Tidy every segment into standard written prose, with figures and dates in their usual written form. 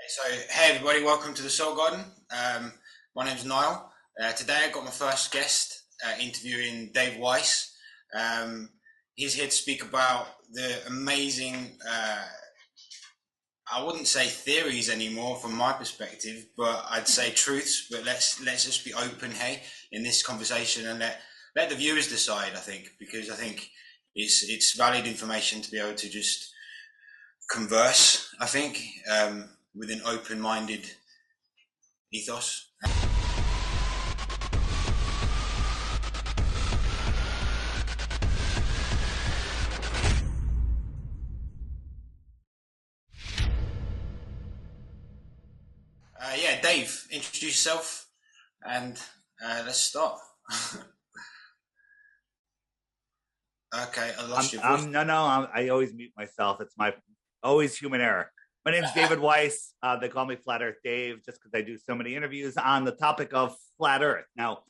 So, hey everybody, welcome to the Soul Garden. My name's Niall. Today I got my first guest interviewing Dave Weiss. Um, he's here to speak about the amazing, I wouldn't say theories anymore from my perspective, but I'd say truths. But let's just be open, hey, in this conversation, and let the viewers decide. I think because I think it's valid information to be able to just converse. I think with an open-minded ethos. Yeah, Dave, introduce yourself and let's start. Okay, I lost your voice. I always mute myself. It's my always human error. My name is David Weiss. They call me Flat Earth Dave just because I do so many interviews on the topic of flat Earth. Now,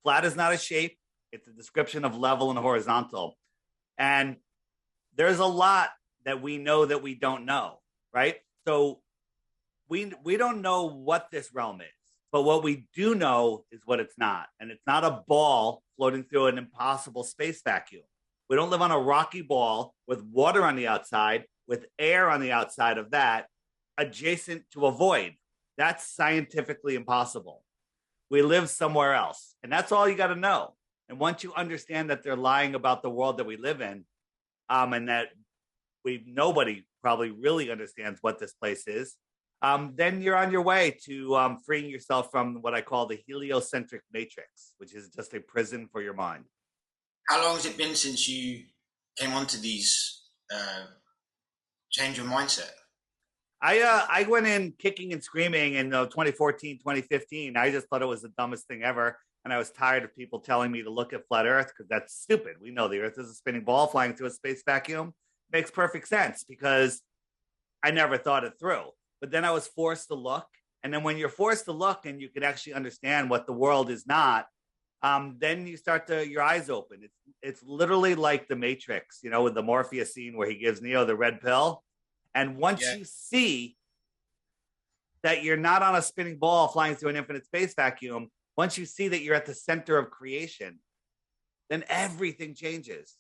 flat is not a shape. It's a description of level and horizontal. And there's a lot that we know that we don't know, right? So we don't know what this realm is, but what we do know is what it's not. And it's not a ball floating through an impossible space vacuum. We don't live on a rocky ball with water on the outside, with air on the outside of that, adjacent to a void. That's scientifically impossible. We live somewhere else. And that's all you got to know. And once you understand that they're lying about the world that we live in, and that nobody probably really understands what this place is, then you're on your way to freeing yourself from what I call the heliocentric matrix, which is just a prison for your mind. How long has it been since you came onto these change your mindset? I went in kicking and screaming in 2014, 2015. I just thought it was the dumbest thing ever. And I was tired of people telling me to look at flat Earth because that's stupid. We know the Earth is a spinning ball flying through a space vacuum. Makes perfect sense because I never thought it through. But then I was forced to look. And then when you're forced to look and you can actually understand what the world is not, then you start your eyes open. It's literally like the Matrix, with the Morpheus scene where he gives Neo the red pill. And once you see that you're not on a spinning ball flying through an infinite space vacuum, once you see that you're at the center of creation, then everything changes.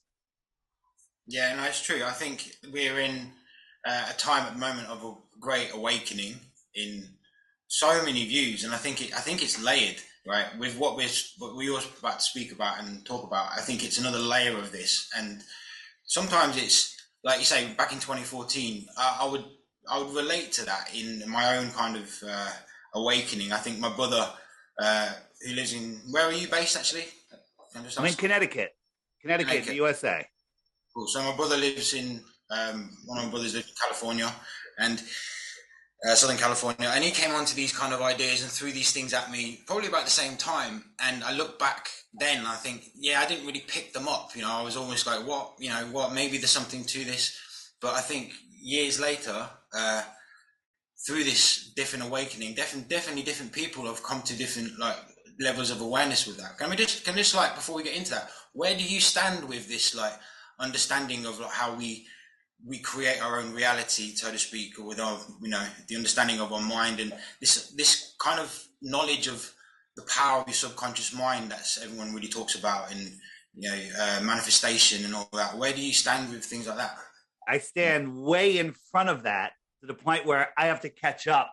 Yeah, no, it's true. I think we're in a time at the moment of a great awakening in so many views, and I think it's layered, right, with what we always about to speak about and talk about. I think it's another layer of this, and sometimes it's like you say. Back in 2014, I would relate to that in my own kind of awakening. I think my brother, who lives in, where are you based actually? I'm in Connecticut, the USA. Cool. So my brother lives in one of my brothers lives in California, and Southern California, and he came onto these kind of ideas and threw these things at me probably about the same time. And I look back then, I think, yeah, I didn't really pick them up. I was almost like, what, maybe there's something to this. But I think years later, through this different awakening, definitely different people have come to different like levels of awareness with that. Can just like, before we get into that, where do you stand with this like understanding of like how we create our own reality, so to speak, with our, the understanding of our mind and this kind of knowledge of the power of your subconscious mind that everyone really talks about, and manifestation and all that. Where do you stand with things like that? I stand way in front of that to the point where I have to catch up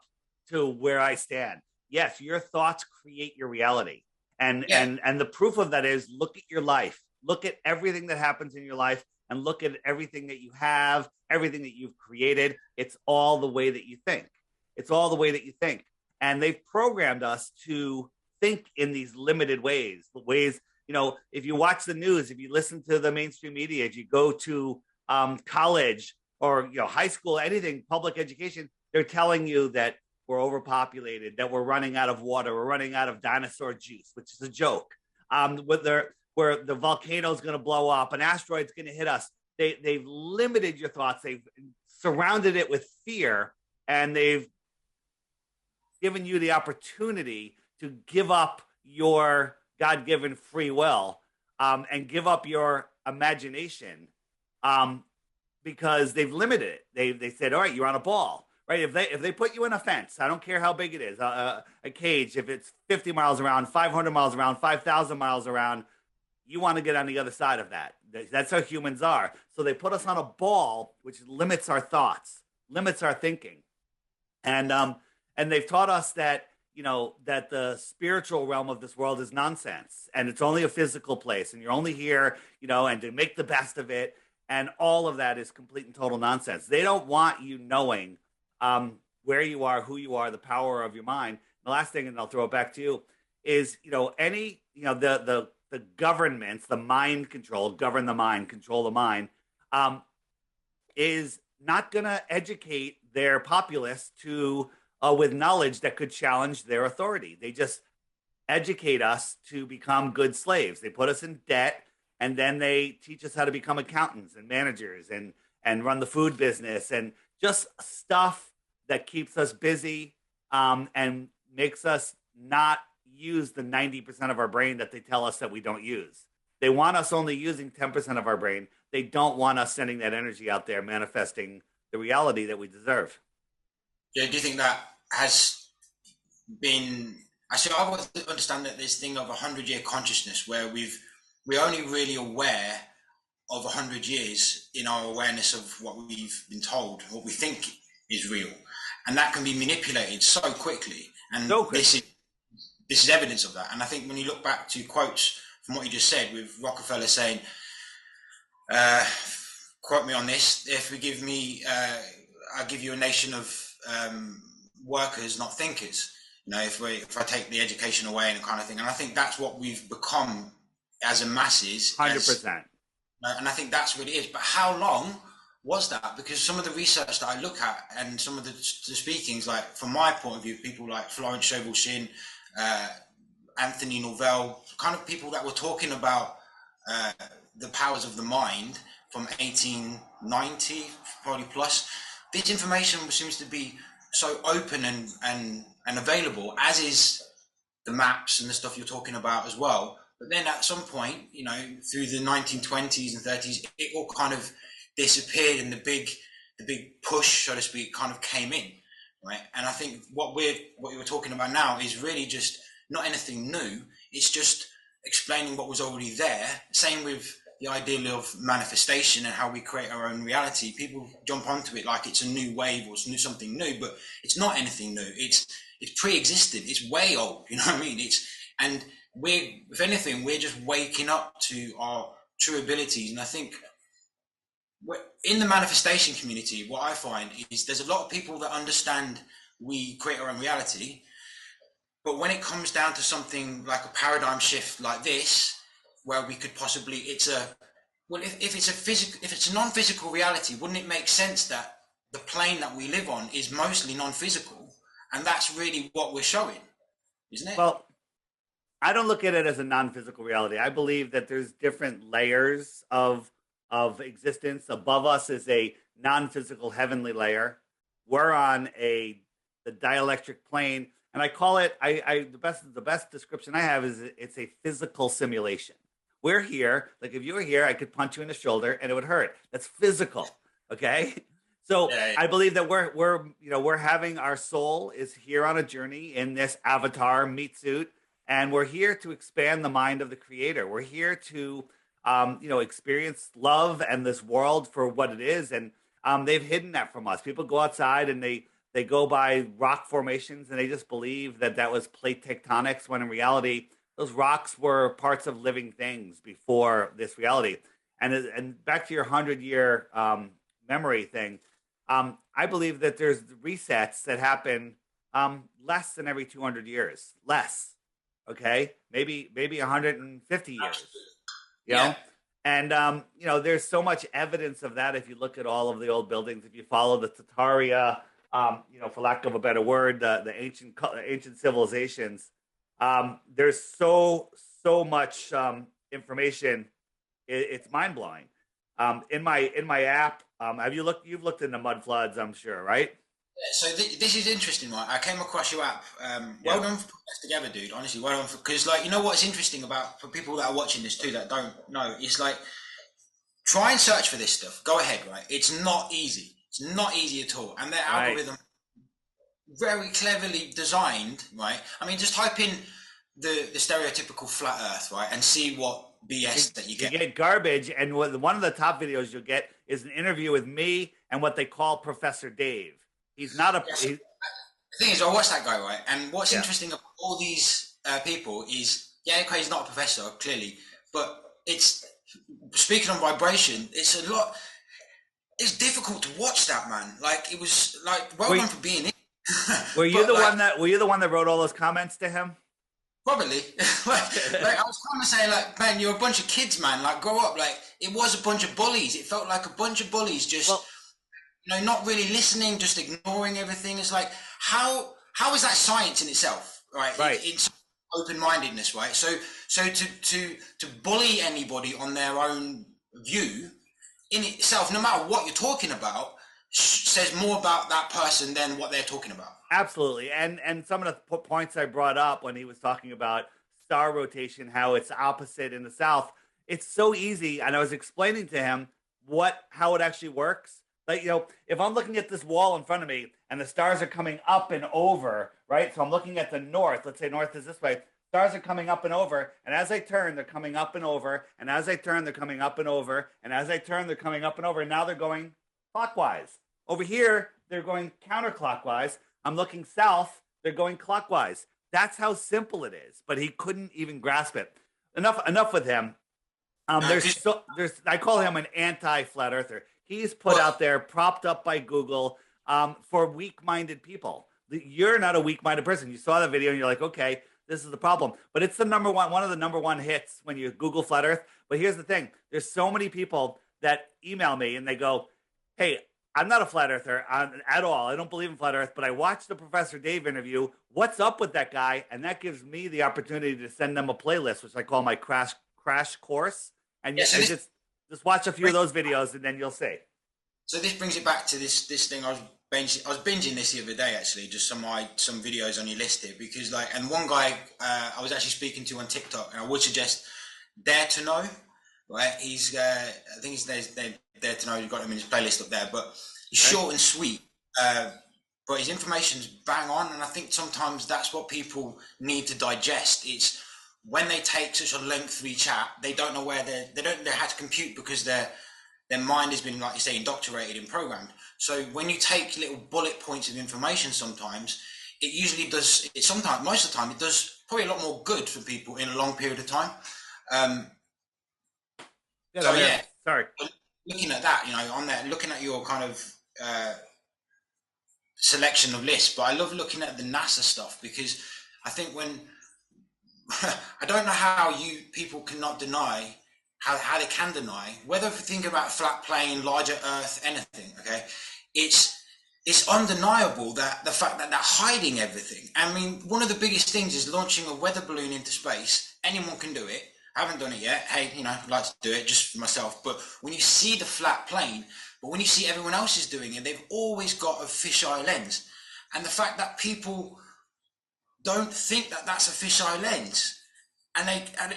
to where I stand. Yes, your thoughts create your reality, and the proof of that is look at your life, look at everything that happens in your life. And look at everything that you have, everything that you've created. It's all the way that you think. It's all the way that you think. And they've programmed us to think in these limited ways. If you watch the news, if you listen to the mainstream media, if you go to college or high school, anything, public education, they're telling you that we're overpopulated, that we're running out of water, we're running out of dinosaur juice, which is a joke. Where the volcano is going to blow up, an asteroid's going to hit us. They've limited your thoughts. They've surrounded it with fear, and they've given you the opportunity to give up your God-given free will and give up your imagination because they've limited it. They said, all right, you're on a ball, right? If they put you in a fence, I don't care how big it is, a cage, if it's 50 miles around, 500 miles around, 5,000 miles around, you want to get on the other side of that. That's how humans are. So they put us on a ball, which limits our thoughts, limits our thinking, and they've taught us that that the spiritual realm of this world is nonsense, and it's only a physical place, and you're only here, and to make the best of it, and all of that is complete and total nonsense. They don't want you knowing where you are, who you are, the power of your mind. The last thing, and I'll throw it back to you, is the governments, the mind control, govern the mind, control the mind, is not going to educate their populace to with knowledge that could challenge their authority. They just educate us to become good slaves. They put us in debt, and then they teach us how to become accountants and managers and run the food business, and just stuff that keeps us busy, and makes us not use the 90% of our brain that they tell us that we don't use. They want us only using 10% of our brain. They don't want us sending that energy out there, manifesting the reality that we deserve. Yeah, do you think that has been? Actually, I would understand that this thing of 100-year consciousness, where we're only really aware of 100 years in our awareness of what we've been told, what we think is real, and that can be manipulated so quickly. And this is evidence of that. And I think when you look back to quotes from what you just said, with Rockefeller saying, quote me on this, if we give me, I'll give you a nation of workers, not thinkers. If I take the education away and kind of thing. And I think that's what we've become as a masses. 100%. And I think that's what it is. But how long was that? Because some of the research that I look at, and some of the speakings, like from my point of view, people like Florence Scovel-Shinn, Anthony Norvell, kind of people that were talking about the powers of the mind from 1890, probably plus. This information seems to be so open and available, as is the maps and the stuff you're talking about as well. But then at some point, through the 1920s and 30s, it all kind of disappeared, and the big push, so to speak, kind of came in, right? And I think what you were talking about now is really just not anything new. It's just explaining what was already there. Same with the idea of manifestation and how we create our own reality. People jump onto it like it's a new wave or it's something new, but it's not anything new. It's pre-existed. It's way old. You know what I mean? And if anything, we're just waking up to our true abilities. And I think in the manifestation community, what I find is there's a lot of people that understand we create our own reality, but when it comes down to something like a paradigm shift like this, where we could possibly, if it's a non-physical reality, wouldn't it make sense that the plane that we live on is mostly non-physical, and that's really what we're showing, isn't it? Well, I don't look at it as a non-physical reality. I believe that there's different layers of existence. Above us is a non-physical heavenly layer. We're on the dielectric plane, and I call it the best description I have is it's a physical simulation. We're here, like if you were here, I could punch you in the shoulder and it would hurt. That's physical, okay? So yeah. I believe that we're having, our soul is here on a journey in this avatar meat suit, and we're here to expand the mind of the creator. We're here to experience love and this world for what it is. And they've hidden that from us. People go outside and they go by rock formations and they just believe that was plate tectonics, when in reality, those rocks were parts of living things before this reality. And back to your 100-year memory thing, I believe that there's resets that happen less than every 200 years, less. Okay, maybe 150 years. You know? And there's so much evidence of that if you look at all of the old buildings. If you follow the Tataria, for lack of a better word, the ancient civilizations. There's so much information. It's mind blowing. In my app, you've looked into mud floods, I'm sure, right? So this is interesting, right? I came across your app. Well done for putting this together, dude. Honestly, well done, because what's interesting about, for people that are watching this too that don't know, it's like, try and search for this stuff. Go ahead, right? It's not easy. It's not easy at all. And their algorithm very cleverly designed, right? I mean, just type in the stereotypical flat Earth, right, and see what BS that you You get. get garbage, and one of the top videos you'll get is an interview with me and what they call Professor Dave. He's not a Yes. he, The thing is, I watched that guy, right, and what's yeah. interesting about all these people is, yeah, okay, he's not a professor, clearly, but it's speaking on vibration. It's a lot. It's difficult to watch that, man. Like it was like well Were, done for being in, were you but the like one that wrote all those comments to him? probably like I was kind of saying like, man, you're a bunch of kids, man. Like grow up. Like it was a bunch of bullies. It felt like a bunch of bullies just Well, not really listening, just ignoring everything. It's like how is that science in itself, right? right. It's open-mindedness, right? So to bully anybody on their own view in itself, no matter what you're talking about, says more about that person than what they're talking about. Absolutely. And some of the points I brought up when he was talking about star rotation, how it's opposite in the south, it's so easy. And I was explaining to him how it actually works. Like, if I'm looking at this wall in front of me and the stars are coming up and over, right? So I'm looking at the north. Let's say north is this way. Stars are coming up and over, and as I turn, they're coming up and over, and as I turn, they're coming up and over, and as I turn, they're coming up and over, and now they're going clockwise. Over here, they're going counterclockwise. I'm looking south, they're going clockwise. That's how simple it is, but he couldn't even grasp it. Enough with him. There's I call him an anti-flat earther. He's put Well, out there, propped up by Google, for weak-minded people. You're not a weak-minded person. You saw the video and you're like, okay, this is the problem. But it's one of the number one hits when you Google flat Earth. But here's the thing: there's so many people that email me and they go, "Hey, I'm not a flat earther at all. I don't believe in flat Earth, but I watched the Professor Dave interview. What's up with that guy?" And that gives me the opportunity to send them a playlist, which I call my crash course. And yeah. So I this just watch a few of those videos, and then you'll see. so this brings it back to this thing. I was binging this the other day actually, just some videos on your list here because like, and one guy I was actually speaking to on TikTok, and I would suggest Dare to Know, right? He's I think he's Dare to Know. You've got him in his playlist up there, but he's Okay? short and sweet. But his information's bang on, and I think sometimes that's what people need to digest. It's when they take such a lengthy chat, they don't know they don't know how to compute because their mind has been, like you say, indoctrinated and programmed. So when you take little bullet points of information, sometimes it usually does. It sometimes, most of the time, it does probably a lot more good for people in a long period of time. Um, Yeah, so I'm here. yeah, Sorry. looking at that, on there, looking at your kind of selection of lists, but I love looking at the NASA stuff because I think when I don't know how you people cannot deny how they can deny whether if you think about flat plane, larger Earth, anything. Okay, it's undeniable that the fact that they're hiding everything. I mean, one of the biggest things is launching a weather balloon into space. Anyone can do it. I haven't done it yet. Hey, I'd like to do it just for myself. But when you see the flat plane, but when you see everyone else is doing it, they've always got a fisheye lens. And the fact that people don't think that that's a fisheye lens, and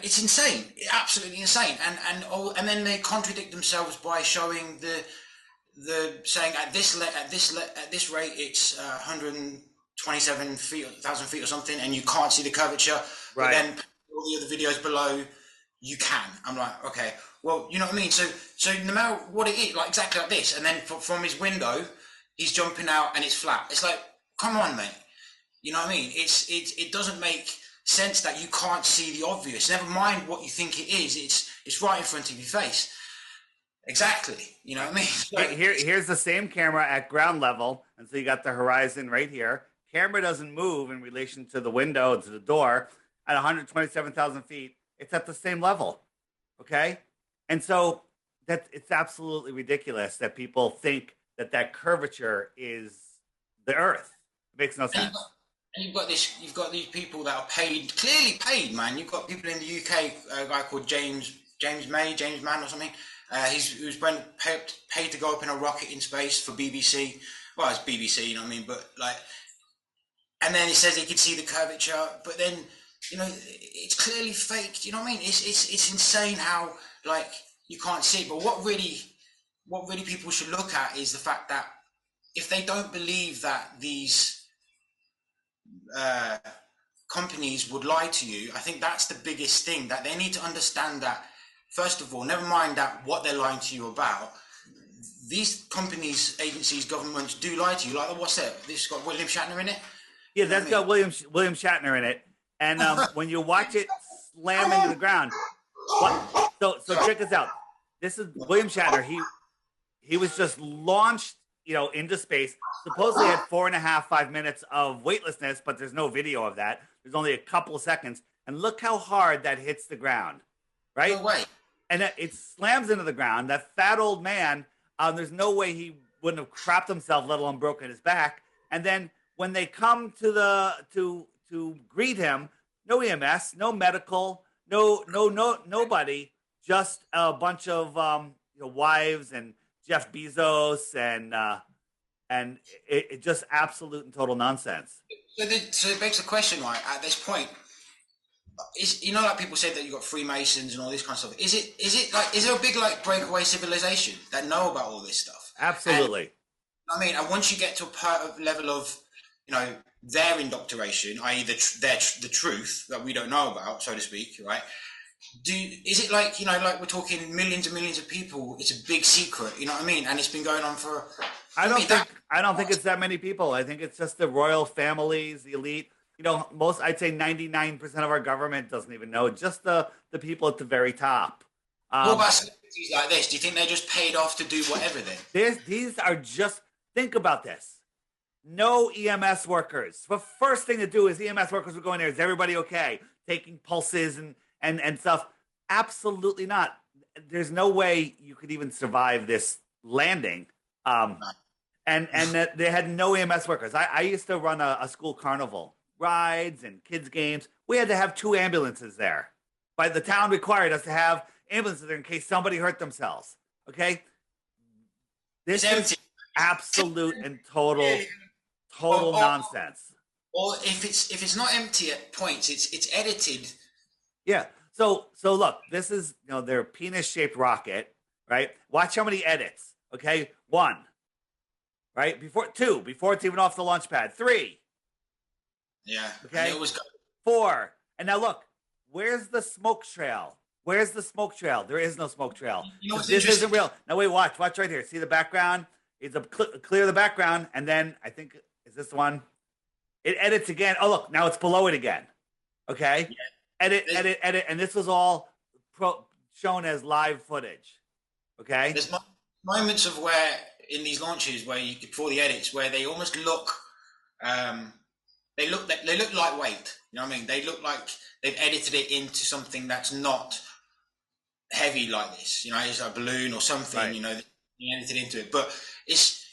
it's insane, absolutely insane. And then they contradict themselves by showing the saying at this rate it's 127 feet, 1,000 feet or something, and you can't see the curvature. But Right. then all the other videos below, you can. I'm like, okay, well, you know what I mean. So no matter what it is, like exactly like this, and then from his window, he's jumping out and it's flat. It's like, come on, mate. You know what I mean? It doesn't make sense that you can't see the obvious. Never mind what you think it is. It's right in front of your face. Exactly. You know what I mean? So, Here's the same camera at ground level, and so you got the horizon right here. Camera doesn't move in relation to the window to the door at 127,000 feet. It's at the same level. Okay, and so it's absolutely ridiculous that people think that curvature is the Earth. It makes no and you've sense. got you've got these people that are paid, clearly paid, man. You've got people in the UK, a guy called James Mann or something. He was paid to go up in a rocket in space for BBC. Well, it's BBC, you know what I mean? But like, and then he says he could see the curvature, but then it's clearly faked. You know what I mean? It's insane how like you can't see. But what really people should look at is the fact that if they don't believe that these uh, companies would lie to you. I think that's the biggest thing, that they need to understand that, first of all, never mind that what they're lying to you about, these companies, agencies, governments do lie to you. Like, what's that? This got William Shatner in it? Yeah, that's got William Shatner in it. And when you watch it slam into the ground, so check this out. This is William Shatner. He was just launched, into space. Supposedly had 5 minutes of weightlessness, but there's no video of that. There's only a couple of seconds. And look how hard that hits the ground, right? No way. And it slams into the ground. That fat old man, there's no way he wouldn't have crapped himself, let alone broken his back. And then when they come to greet him, no EMS, no medical, nobody, just a bunch of wives and Jeff Bezos and it just absolute and total nonsense. So it begs the question, right? At this point, is like people said that you got Freemasons and all this kind of stuff. Is there a big like breakaway civilization that know about all this stuff? Absolutely. And once you get to a level of their indoctrination, i.e. the truth that we don't know about, so to speak, right? Is it like we're talking millions and millions of people? It's a big secret, you know what I mean? And it's been going on for. I don't think it's that many people. I think it's just the royal families, the elite. I'd say 99% of our government doesn't even know. Just the people at the very top. What about celebrities like this? Do you think they're just paid off to do whatever then? These are just, think about this. No EMS workers. The first thing to do is EMS workers would go in there. Is everybody okay? Taking pulses and stuff. Absolutely not. There's no way you could even survive this landing. And that they had no EMS workers. I used to run a school carnival, rides and kids games. We had to have 2 ambulances there. But the town required us to have ambulances there in case somebody hurt themselves. Okay? This is absolute and total nonsense. Or if it's not empty at points, it's edited. Yeah. So look, this is their penis-shaped rocket, right? Watch how many edits. Okay, 1. Right? 2, before it's even off the launch pad. 3. Yeah. Okay. It was 4. And now look, where's the smoke trail? Where's the smoke trail? There is no smoke trail. This isn't real. Now wait, watch right here. See the background? It's clear the background, and then I think is this one? It edits again. Oh look, now it's below it again. Okay. Yeah. Edit, and this was all shown as live footage. Okay. There's moments of where in these launches where before the edits where they almost look, they look lightweight. You know what I mean? They look like they've edited it into something that's not heavy like this. It's a balloon or something. Right. They edited into it, but it's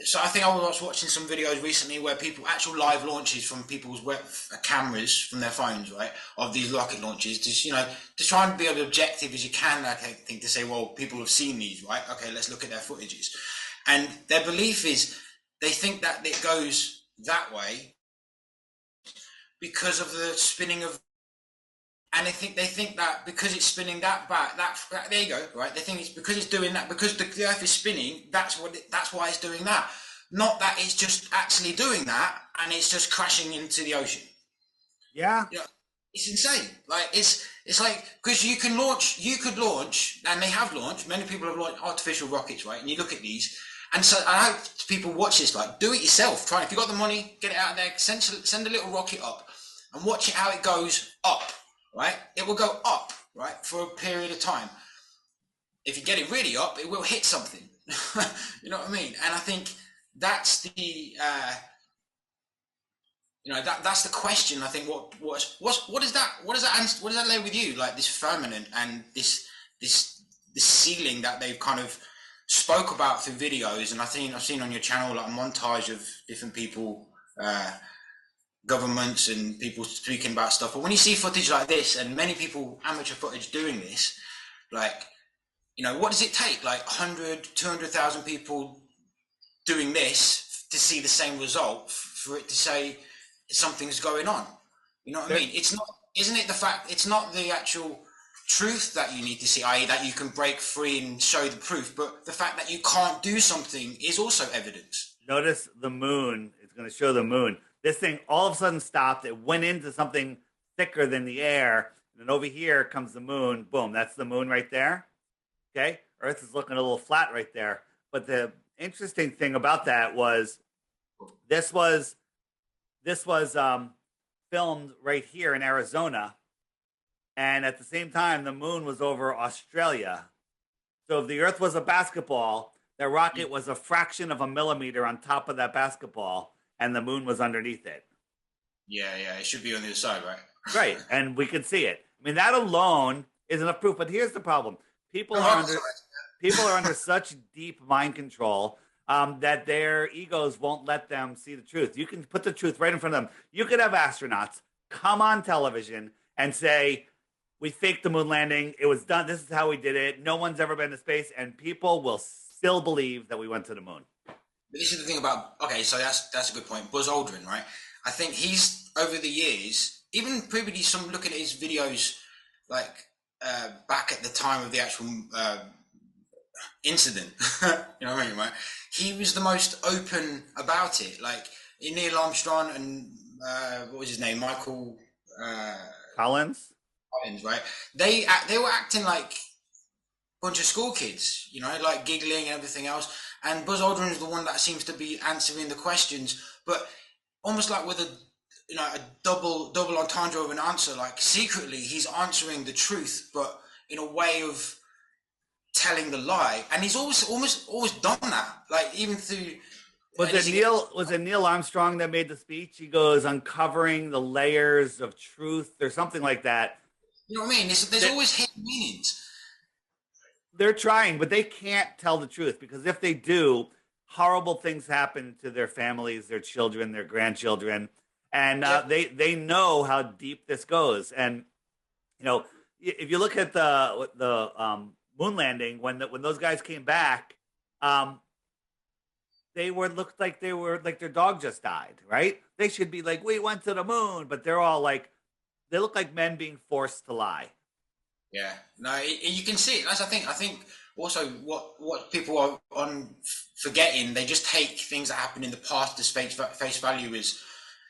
So I think I was watching some videos recently where actual live launches from people's cameras from their phones, right, of these rocket launches, to try and be as objective as you can, I think, to say, well, people have seen these, right? Okay, let's look at their footages. And their belief is they think that it goes that way because of the spinning of, and they think that because it's spinning that back, there you go, right? They think it's because it's doing that, because the Earth is spinning. That's why it's doing that. Not that it's just actually doing that and it's just crashing into the ocean. Yeah, it's insane. Like it's like, because you could launch, and they have launched. Many people have launched artificial rockets, right? And you look at these, and so I hope people watch this. Like, do it yourself. Try, if you got the money, get it out there. Send a little rocket up and watch it how it goes up. Right, it will go up, right, for a period of time. If you get it really up, it will hit something. You know what I mean? And I think that's the, that's the question. I think what does that lay with you? Like this firmament and this ceiling that they've kind of spoke about through videos, and I've seen on your channel like a montage of different people. Governments and people speaking about stuff, but when you see footage like this and many people, amateur footage doing this, like, what does it take? Like 100, 200,000 people doing this to see the same result for it to say something's going on? You know what I mean? It's not, isn't it the fact, it's not the actual truth that you need to see, i.e. that you can break free and show the proof, but the fact that you can't do something is also evidence. Notice the moon. It's going to show the moon. This thing all of a sudden stopped. It went into something thicker than the air. And then over here comes the moon. Boom, that's the moon right there. Okay. Earth is looking a little flat right there. But the interesting thing about that was this was this was filmed right here in Arizona. And at the same time, the moon was over Australia. So if the Earth was a basketball, the rocket was a fraction of a millimeter on top of that basketball, and the moon was underneath it. Yeah, yeah, it should be on the other side, right? Right, and we could see it. I mean, that alone is enough proof. But here's the problem: people are under such deep mind control that their egos won't let them see the truth. You can put the truth right in front of them. You could have astronauts come on television and say, we faked the moon landing. It was done. This is how we did it. No one's ever been to space, and people will still believe that we went to the moon. But this is the thing about, okay, so that's a good point. Buzz Aldrin, right? I think he's, over the years, even previously, some looking at his videos, like back at the time of the actual incident, you know what I mean, right? He was the most open about it. Like Neil Armstrong and what was his name, Michael Collins, right? They were acting like a bunch of school kids, you know, like giggling and everything else. And Buzz Aldrin is the one that seems to be answering the questions, but almost like with a double entendre of an answer. Like secretly, he's answering the truth, but in a way of telling the lie. And he's always done that. Like even through. Was it Neil Armstrong that made the speech? He goes uncovering the layers of truth or something like that. You know what I mean? There's always hidden meanings. They're trying, but they can't tell the truth, because if they do, horrible things happen to their families, their children, their grandchildren, and they know how deep this goes. And you know, if you look at the moon landing, when those guys came back, they looked like their dog just died, right? They should be like, we went to the moon, but they're all like, they look like men being forced to lie. Yeah, no, you can see it. That's I think also what people are on forgetting. They just take things that happened in the past as face value as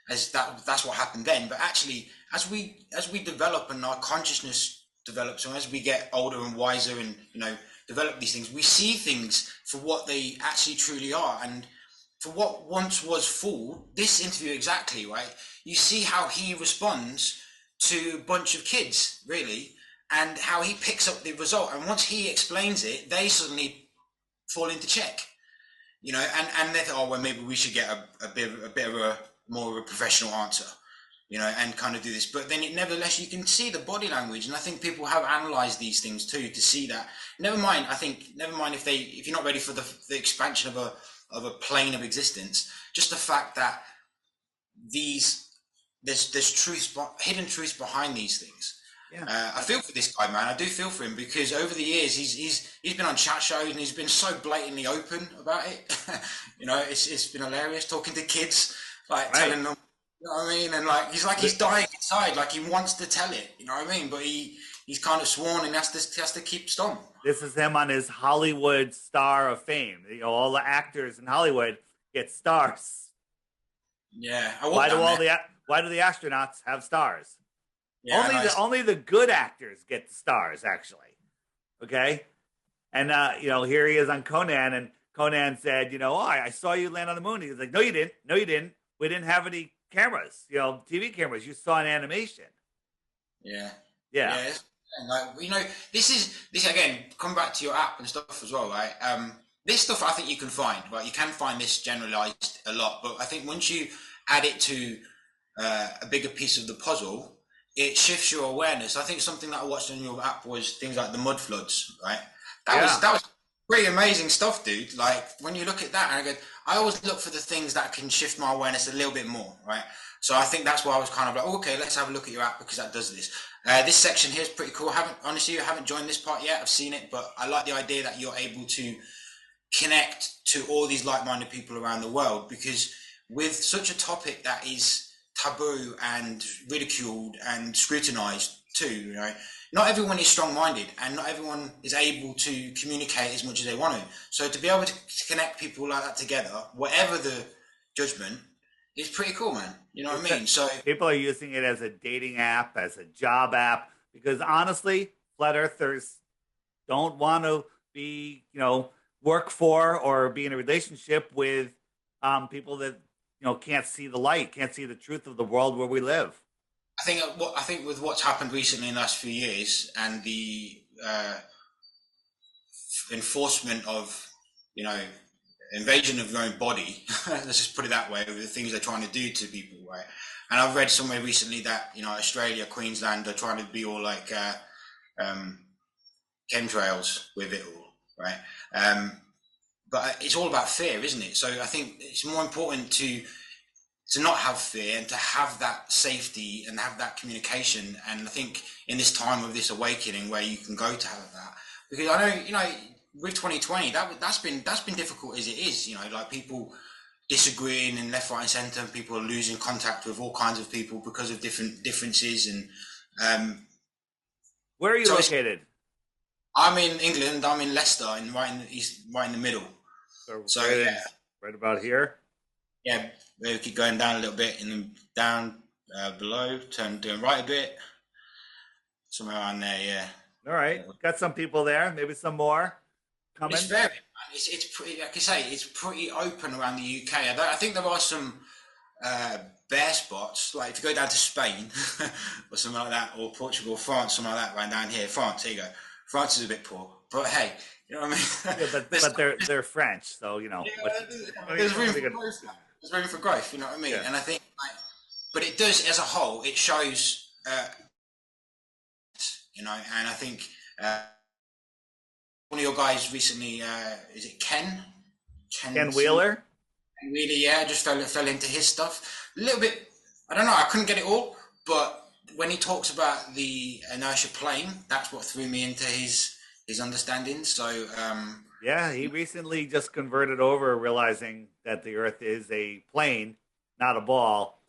that's what happened then. But actually, as we develop and our consciousness develops, and as we get older and wiser, and you know, develop these things, we see things for what they actually truly are. And for what once was fool, this interview exactly, right? You see how he responds to a bunch of kids, really. And how he picks up the result, and once he explains it, they suddenly fall into check, you know. And they thought, oh well, maybe we should get a bit of a more of a professional answer, you know, and kind of do this. But then, nevertheless, you can see the body language, and I think people have analysed these things too to see that. Never mind if you're not ready for the expansion of a plane of existence, just the fact that there's truths, hidden truths behind these things. Yeah. I feel for this guy, man. I do feel for him, because over the years he's been on chat shows and he's been so blatantly open about it. You know, it's been hilarious talking to kids, like telling them, you know what I mean, and like he's dying inside, like he wants to tell it, you know what I mean, but he's kind of sworn and has to keep stum. This is him on his Hollywood star of fame. You know, all the actors in Hollywood get stars. Yeah. Why do the astronauts have stars? Yeah, only the good actors get the stars, actually. Okay, and you know, here he is on Conan, and Conan said, you know, oh, I saw you land on the moon. He's like, no, you didn't. No, you didn't. We didn't have any cameras, you know, TV cameras. You saw an animation. Yeah. And like, you know, this again. Come back to your app and stuff as well, right? This stuff I think you can find, right? You can find this generalized a lot, but I think once you add it to a bigger piece of the puzzle, it shifts your awareness. I think something that I watched on your app was things like the mud floods, right? That was pretty amazing stuff, dude. Like when you look at that, and I always look for the things that can shift my awareness a little bit more, right? So I think that's why I was kind of like, okay, let's have a look at your app, because that does this. This section here is pretty cool. I haven't joined this part yet. I've seen it, but I like the idea that you're able to connect to all these like-minded people around the world, because with such a topic that is taboo and ridiculed and scrutinized too, you know, not everyone is strong-minded, and not everyone is able to communicate as much as they want to. So to be able to connect people like that together, whatever the judgment, it's pretty cool, man. You know what I mean? So People are using it as a dating app, as a job app, because honestly, flat earthers don't want to be, work for or be in a relationship with people that can't see the light, can't see the truth of the world where we live. I think with what's happened recently in the last few years and the enforcement of, you know, invasion of your own body, let's just put it that way, with the things they're trying to do to people, right? And I've read somewhere recently that, you know, Australia, Queensland are trying to be all like um, chemtrails with it all, right? But it's all about fear, isn't it? So I think it's more important to not have fear and to have that safety and have that communication. And I think in this time of this awakening where you can go to have that, because I know, you know, with 2020, that's been difficult as it is, you know, like people disagreeing in left, right, and centre, and people are losing contact with all kinds of people because of different differences. And where are you located? I'm in England. I'm in Leicester, and right in the east, right in the middle. So yeah, right about here. Yeah, we keep going down a little bit, and then down below, doing right a bit, somewhere around there. Yeah. All right, got some people there. Maybe some more coming. It's pretty, like I say, it's pretty open around the UK. I think there are some bare spots, like if you go down to Spain or something like that, or Portugal, France, something like that, right down here. France, here you go. France is a bit poor, but hey, you know what I mean? Yeah, but they're French, so you know. Yeah, there's room for growth. There's room for growth. You know what I mean? Yeah. And I think, but it does as a whole. It shows, you know. And I think one of your guys recently, is it Ken? Ken Wheeler. Ken Wheeler, yeah, just fell into his stuff a little bit. I don't know. I couldn't get it all, but when he talks about the inertia plane, that's what threw me into his understanding. So yeah, he recently just converted over, realizing that the Earth is a plane, not a ball.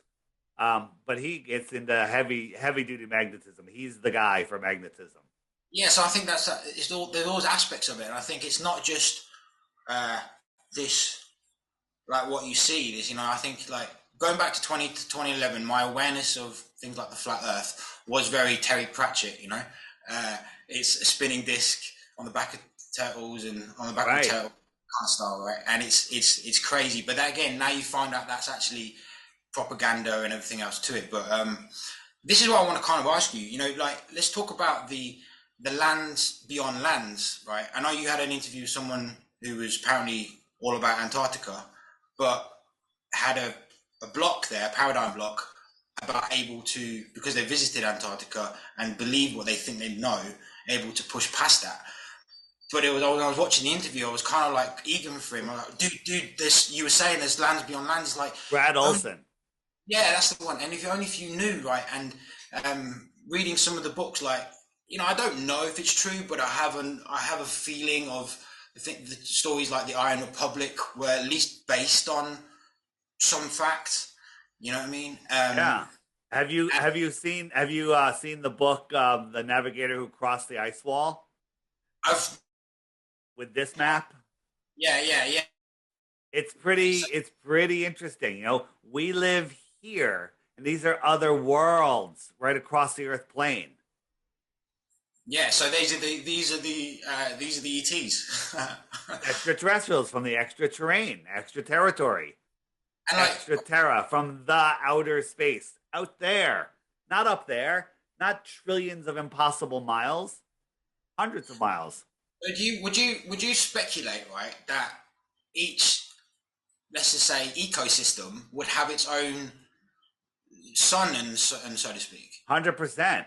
But he gets into heavy duty magnetism. He's the guy for magnetism. Yeah, so I think there's all those aspects of it. And I think it's not just this, like what you see. This, you know, I think like going back to 2011, my awareness of things like the flat Earth was very Terry Pratchett. You know, it's a spinning disc on the back of turtles and on the back of turtle kind of style, right? And it's crazy. But that, again, now you find out that's actually propaganda and everything else to it. But this is what I want to kind of ask you. You know, like let's talk about the lands beyond lands, right? I know you had an interview with someone who was apparently all about Antarctica, but had a block there, a paradigm block, about able to, because they visited Antarctica and believe what they think they know, able to push past that. But it was, when I was watching the interview, I was kind of like eager for him. I'm like, dude, this, you were saying there's lands beyond lands, like Brad Olson. Yeah, that's the one. And if you knew, right, and reading some of the books, like, you know, I don't know if it's true, but I have a feeling of, I think the stories like the Iron Republic were at least based on some facts. You know what I mean? Yeah. Have you seen the book The Navigator Who Crossed the Ice Wall? With this map? Yeah. It's pretty interesting. You know, we live here, and these are other worlds right across the Earth plane. Yeah, so these are the ETs, extraterrestrials from the extra terrain, extra territory, and extra terra, from the outer space, out there, not up there, not trillions of impossible miles, hundreds of miles. Would you speculate, right, that each, let's just say, ecosystem would have its own sun and so to speak? 100%.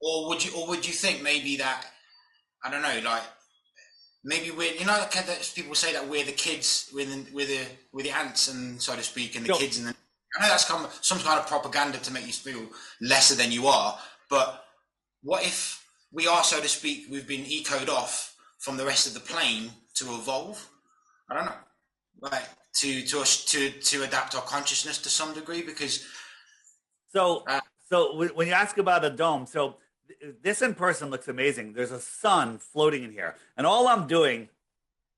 Or would you think maybe that, I don't know, like maybe we're, you know, like people say that we're the kids, we're the ants, and so to speak, and the kids, and I know that's some kind of propaganda to make you feel lesser than you are. But what if we are, so to speak, we've been ecoed off from the rest of the plane to evolve? I don't know, like to adapt our consciousness to some degree, because. So when you ask about a dome, so this in person looks amazing. There's a sun floating in here, and all I'm doing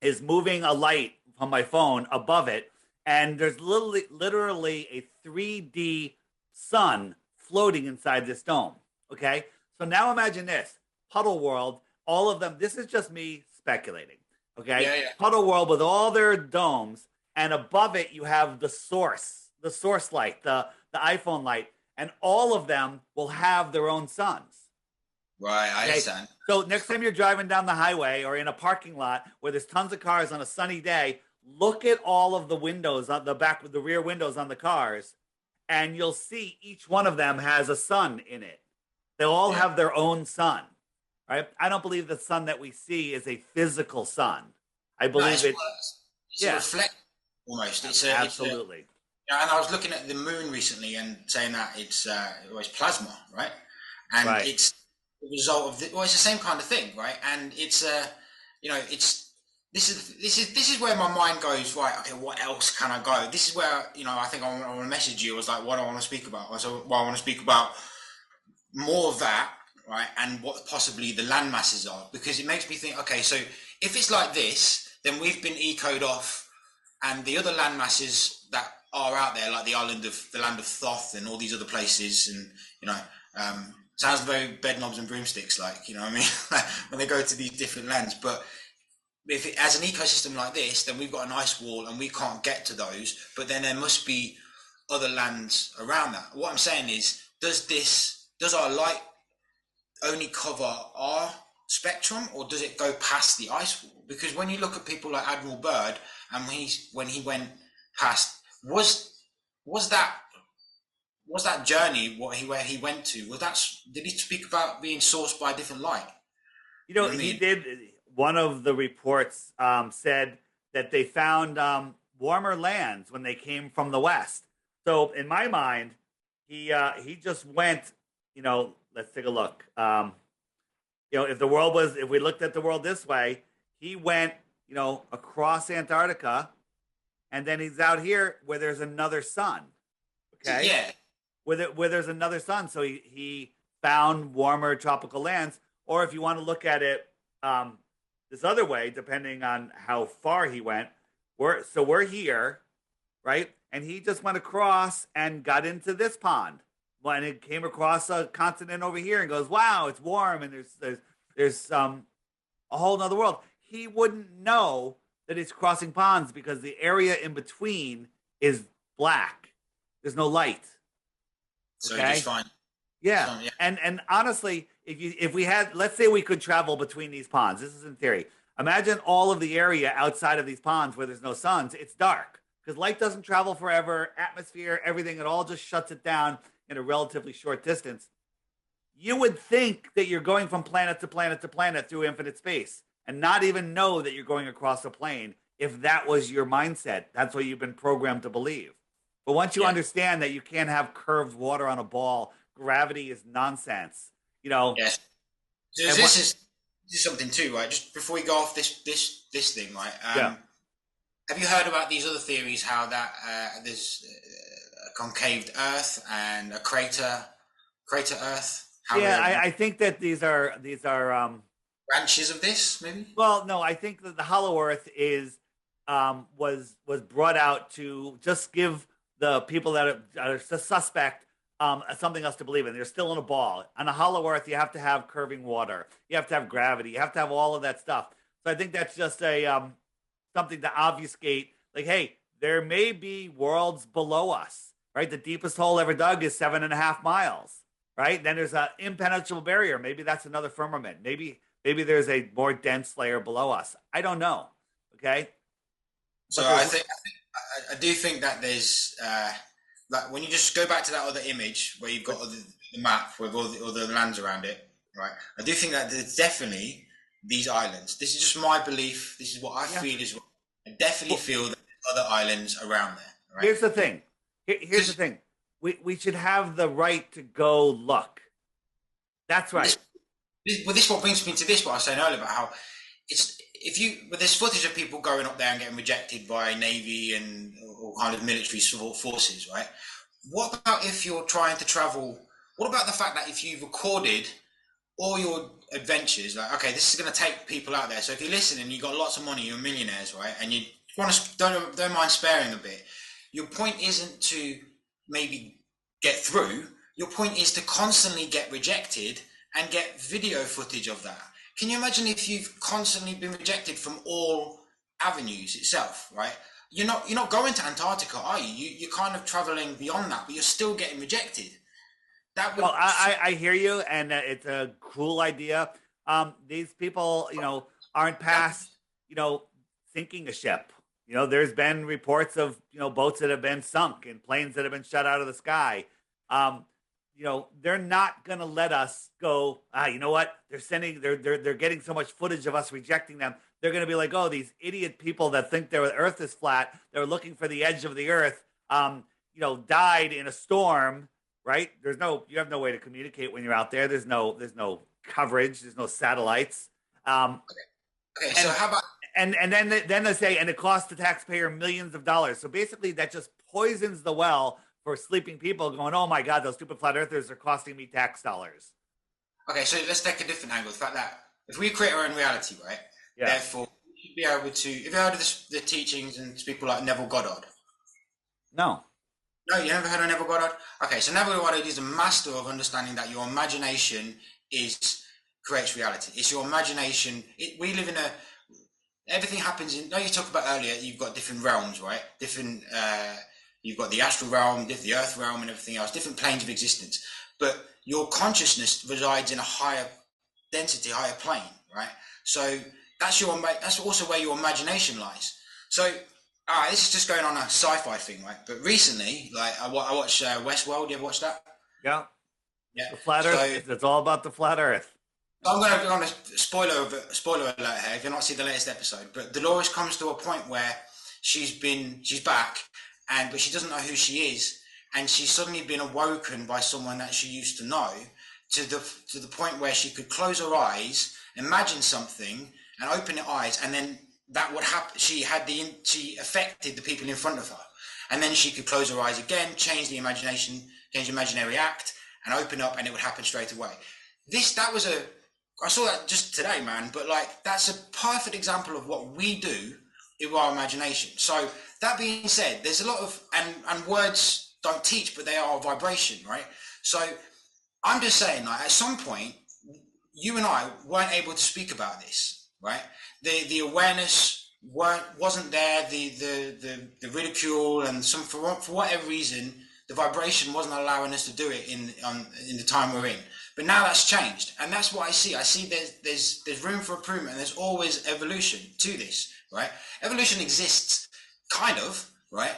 is moving a light from my phone above it, and there's literally a 3D sun floating inside this dome. Okay, so now imagine this puddle world, all of them. This is just me speculating. Okay, Yeah, yeah. puddle world with all their domes, and above it you have the source light, the iPhone light, and all of them will have their own suns. Right, I Okay. understand. So next time you're driving down the highway or in a parking lot where there's tons of cars on a sunny day, look at all of the windows on the back with the rear windows on the cars, and you'll see each one of them has a sun in it. They'll all Yeah. have their own sun. Right? I don't believe the sun that we see is a physical sun. I No, believe it. it's a Yeah, reflect almost. absolutely. Yeah, and I was looking at the moon recently and saying that it's plasma, right? And Right. it's the result of well, it's the same kind of thing, right? And it's it's this is where my mind goes, right? Okay, what else can I go? This is where I think I want to message you. I was like, what do I want to speak about? So, well, I want to speak about more of that, right? And what possibly the land masses are, because it makes me think, okay, so if it's like this, then we've been ecoed off, and the other land masses that are out there, like the land of Thoth and all these other places, and sounds very bed knobs and broomsticks, like, what I mean, when they go to these different lands. But if it, as an ecosystem like this, then we've got an ice wall and we can't get to those, but then there must be other lands around that. What I'm saying is, does our light only cover our spectrum, or does it go past the ice wall? Because when you look at people like Admiral Byrd, and when he went past, was that journey where he went to, did he speak about being sourced by a different light? You know, what I he mean? did. One of the reports said that they found warmer lands when they came from the west. So in my mind, he just went. Let's take a look. If we looked at the world this way, he went, across Antarctica, and then he's out here where there's another sun. Okay, Yeah, where there's another sun, so he found warmer tropical lands. Or if you want to look at it this other way, depending on how far he went, we're here, right? And he just went across and got into this pond. When it came across a continent over here and goes, wow, it's warm, and there's a whole nother world. He wouldn't know that it's crossing ponds because the area in between is black. There's no light. so Okay. just fine. Yeah. Fine, yeah. And honestly, if we had, let's say we could travel between these ponds. This is in theory. Imagine all of the area outside of these ponds where there's no suns. It's dark because light doesn't travel forever. Atmosphere, everything, it all just shuts it down in a relatively short distance. You would think that you're going from planet to planet to planet through infinite space and not even know that you're going across a plane if that was your mindset. That's what you've been programmed to believe. But once you understand that you can't have curved water on a ball, gravity is nonsense. Yes. So And this is something too, right? Just before we go off this thing, right? Yeah. Have you heard about these other theories? How that there's a concaved Earth and a crater Earth? How Yeah, I think that these are branches of this, maybe? well, no, I think that the hollow Earth is was brought out to just give the people that are suspect something else to believe in. They're still in a ball. On a hollow Earth, you have to have curving water. You have to have gravity. You have to have all of that stuff. So I think that's just a something to obfuscate. Like, hey, there may be worlds below us. Right, the deepest hole ever dug is 7.5 miles. Right, then there's an impenetrable barrier. Maybe that's another firmament. Maybe there's a more dense layer below us. I don't know. Okay. So I do think that there's like when you just go back to that other image where you've got the map with all the lands around it, right? I do think that there's definitely these islands. This is just my belief. This is what I feel is. I definitely feel that there's other islands around there. Right? Here's the thing. Here's the thing. We should have the right to go look. That's right. This what brings me to this. What I was saying earlier about how it's there's footage of people going up there and getting rejected by Navy and all kind of military forces, right? What about if you're trying to travel? What about the fact that if you've recorded all your adventures, like, okay, this is going to take people out there. So if you're listening, you've got lots of money, you're millionaires, right? And you don't mind sparing a bit. Your point isn't to maybe get through. Your point is to constantly get rejected and get video footage of that. Can you imagine if you've constantly been rejected from all avenues itself, right? You're not going to Antarctica, are you? You're kind of traveling beyond that, but you're still getting rejected. That would. Well, I hear you, and it's a cool idea. These people, aren't past, you know, sinking a ship. There's been reports of, boats that have been sunk and planes that have been shot out of the sky. Um, they're not going to let us go. You know what? They're getting so much footage of us rejecting them. They're going to be like, oh, these idiot people that think their Earth is flat. They're looking for the edge of the Earth. Died in a storm. Right? You have no way to communicate when you're out there. There's no coverage. There's no satellites. Okay, so how about And then they say, and it costs the taxpayer millions of dollars. So basically, that just poisons the well for sleeping people going, oh my God, those stupid flat earthers are costing me tax dollars. okay? So let's take a different angle. The fact that if we create our own reality, right? Yeah. Therefore, we should be able to. Have you heard of the teachings and people like Neville Goddard? No. No, you never heard of Neville Goddard? Okay, so Neville Goddard is a master of understanding that your imagination creates reality. It's your imagination. We live in everything happens in. No, you talked about earlier. You've got different realms, right? Different. You've got the astral realm, the earth realm, and everything else. Different planes of existence. But your consciousness resides in a higher density, higher plane, right? So that's also where your imagination lies. So. This is just going on a sci-fi thing, right? But recently, like I watched Westworld. You ever watched that? Yeah. Yeah. The flat Earth. It's all about the flat Earth. I'm going to go on a spoiler alert here if you've not seen the latest episode. But Dolores comes to a point where she's back, but she doesn't know who she is, and she's suddenly been awoken by someone that she used to know, to the point where she could close her eyes, imagine something, and open her eyes, and then that would happen. She affected the people in front of her, and then she could close her eyes again, change the imaginary act, and open up, and it would happen straight away. I saw that just today, man. But like, that's a perfect example of what we do with our imagination. So that being said, there's a lot of and words don't teach, but they are a vibration, right? So I'm just saying, like, at some point, you and I weren't able to speak about this, right? The awareness wasn't there. The ridicule and for whatever reason, the vibration wasn't allowing us to do it in the time we're in. But now that's changed, and that's what I see. I see there's room for improvement, and there's always evolution to this, right? Evolution exists, kind of, right?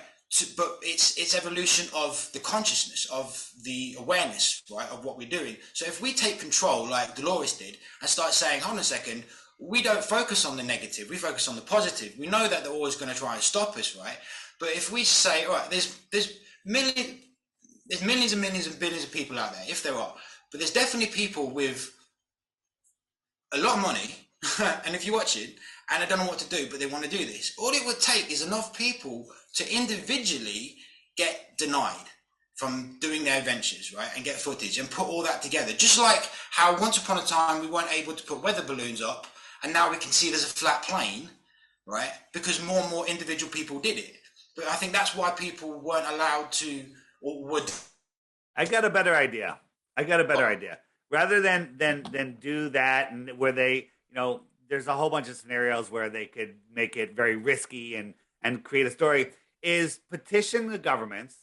But it's evolution of the consciousness, of the awareness, right, of what we're doing. So if we take control, like Dolores did, and start saying, hold on a second, we don't focus on the negative, we focus on the positive. We know that they're always going to try and stop us, right? But if we say, all right, there's millions and millions and billions of people out there, if there are, but there's definitely people with a lot of money, and if you watch it, and they don't know what to do, but they want to do this. All it would take is enough people to individually get denied from doing their adventures, right, and get footage and put all that together. Just like how once upon a time we weren't able to put weather balloons up, and now we can see there's a flat plane, right, because more and more individual people did it. But I think that's why people weren't allowed to or would. I got a better idea. Rather than do that, and where they, there's a whole bunch of scenarios where they could make it very risky and create a story, is petition the governments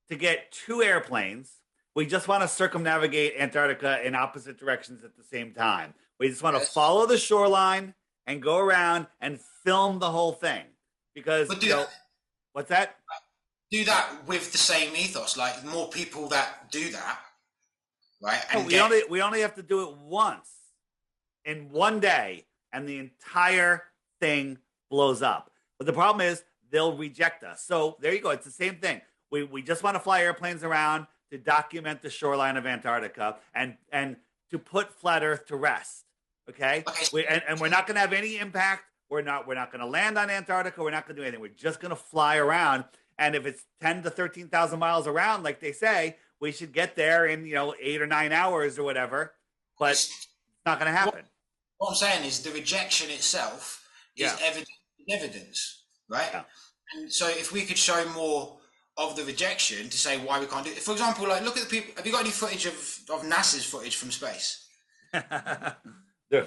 to get 2 airplanes. We just want to circumnavigate Antarctica in opposite directions at the same time. We just want to follow the shoreline and go around and film the whole thing. Because, what's that? Do that with the same ethos, like more people that do that, right? And we only have to do it once in one day, and the entire thing blows up. But the problem is they'll reject us. So there you go. It's the same thing. We just want to fly airplanes around to document the shoreline of Antarctica and to put flat Earth to rest. Okay. And we're not going to have any impact. We're not going to land on Antarctica. We're not going to do anything. We're just going to fly around. And if it's 10 to 13,000 miles around, like they say, we should get there in 8 or 9 hours or whatever. But it's not going to happen. What I'm saying is the rejection itself is evidence. right? Yeah. And so if we could show more of the rejection to say why we can't do it. For example, like look at the people. Have you got any footage of NASA's footage from space?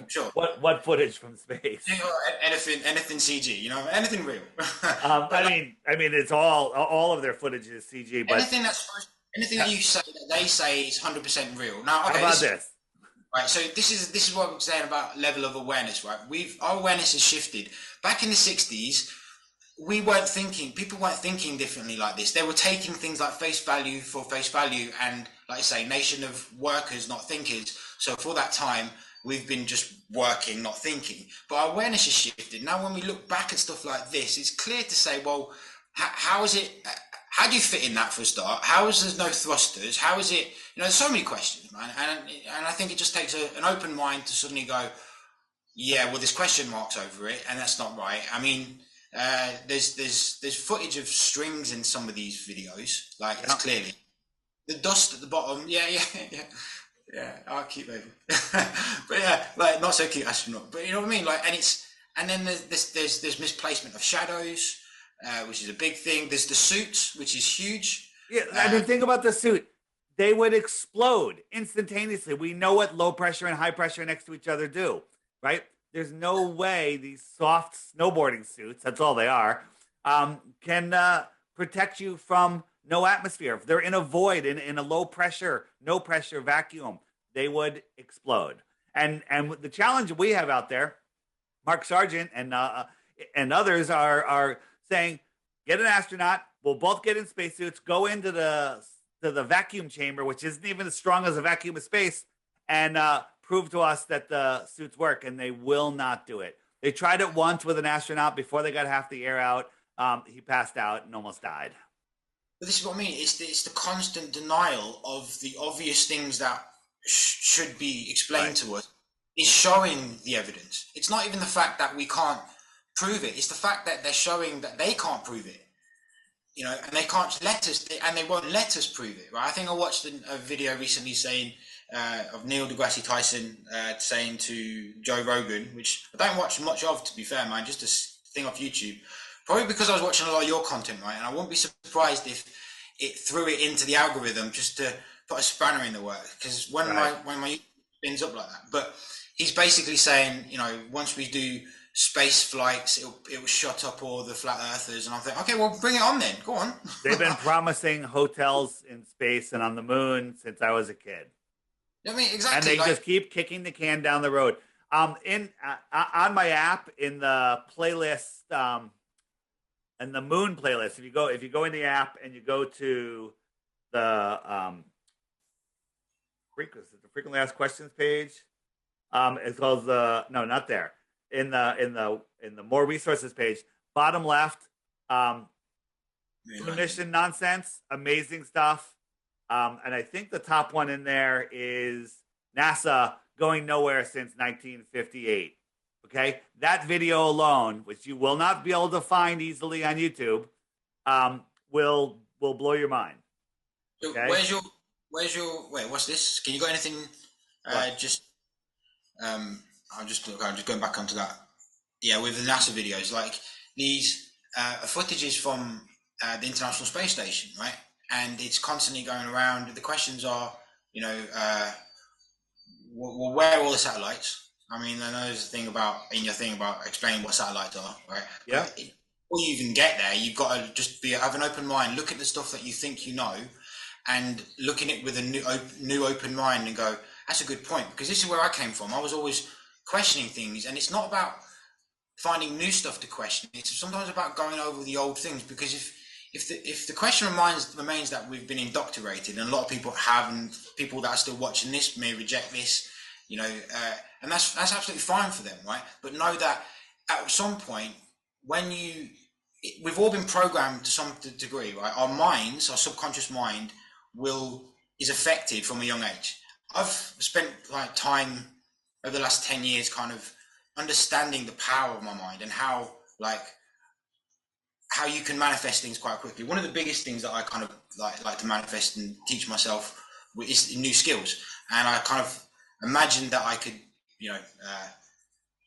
Sure. What footage from space? Anything CG, anything real. But like, I mean, it's all of their footage is CG, but anything anything that you say that they say is 100% real. Now, how okay, about this? right. So this is what I'm saying about level of awareness, right? Our awareness has shifted. Back in the 60s, people weren't thinking differently like this. They were taking things like face value for face value, and like I say, nation of workers, not thinkers. So for that time, we've been just working, not thinking. But our awareness has shifted. Now, when we look back at stuff like this, it's clear to say, well, how is it? How do you fit in that for a start? How is there's no thrusters? How is it? There's so many questions, man. And I think it just takes an open mind to suddenly go, yeah, well, there's question marks over it, and that's not right. I mean, there's footage of strings in some of these videos, like it's clearly the dust at the bottom. Yeah, I'll keep over. But yeah, like not so cute astronaut. But you know what I mean? Like, and then there's misplacement of shadows, which is a big thing. There's the suits, which is huge. Yeah, I mean, think about the suit. They would explode instantaneously. We know what low pressure and high pressure next to each other do, right? There's no way these soft snowboarding suits, that's all they are, can protect you from no atmosphere. If they're in a void, in a low pressure, no pressure vacuum, they would explode. And the challenge we have out there, Mark Sargent and others are saying, get an astronaut, we'll both get in spacesuits, go into the vacuum chamber, which isn't even as strong as a vacuum of space, and prove to us that the suits work, and they will not do it. They tried it once with an astronaut before they got half the air out. He passed out and almost died. But this is what I mean. It's the constant denial of the obvious things that should be explained to us. Is showing the evidence. It's not even the fact that we can't prove it. It's the fact that they're showing that they can't prove it. And they can't let us, and they won't let us prove it. Right? I think I watched a video recently saying of Neil deGrasse Tyson saying to Joe Rogan, which I don't watch much of, to be fair, man, just a thing off YouTube. Probably because I was watching a lot of your content, right? And I won't be surprised if it threw it into the algorithm just to put a spanner in the work. Because when my YouTube spins up like that, but he's basically saying, once we do space flights, it will shut up all the flat earthers. And I'm thinking, okay, well, bring it on then. Go on. They've been promising hotels in space and on the moon since I was a kid. I mean, exactly. And they just keep kicking the can down the road. On my app, in the playlist, in the moon playlist, if you go in the app and you go to the frequently asked questions page, it's called no, not there. In the more resources page, bottom left, mission nonsense, amazing stuff. And I think the top one in there is NASA going nowhere since 1958. Okay, that video alone, which you will not be able to find easily on YouTube, will blow your mind. Okay? Where's your wait? What's this? Can you got anything? I'm just going back onto that. Yeah, with the NASA videos, like these footages from the International Space Station, right? And it's constantly going around. The questions are, well, where are all the satellites? I mean, I know there's a thing about explaining what satellites are, right? Yeah. But before you even get there, you've got to just have an open mind, look at the stuff that you think you know, and look at it with a new open mind and go, that's a good point, because this is where I came from. I was always questioning things, and it's not about finding new stuff to question. It's sometimes about going over the old things, because if the question remains that we've been indoctrinated, and a lot of people have, and people that are still watching this may reject this, and that's absolutely fine for them, right? But know that at some point, we've all been programmed to some degree, right? Our minds, our subconscious mind, is affected from a young age. I've spent time over the last 10 years kind of understanding the power of my mind and how you can manifest things quite quickly. One of the biggest things that I kind of like to manifest and teach myself is new skills. And I kind of imagined that I could,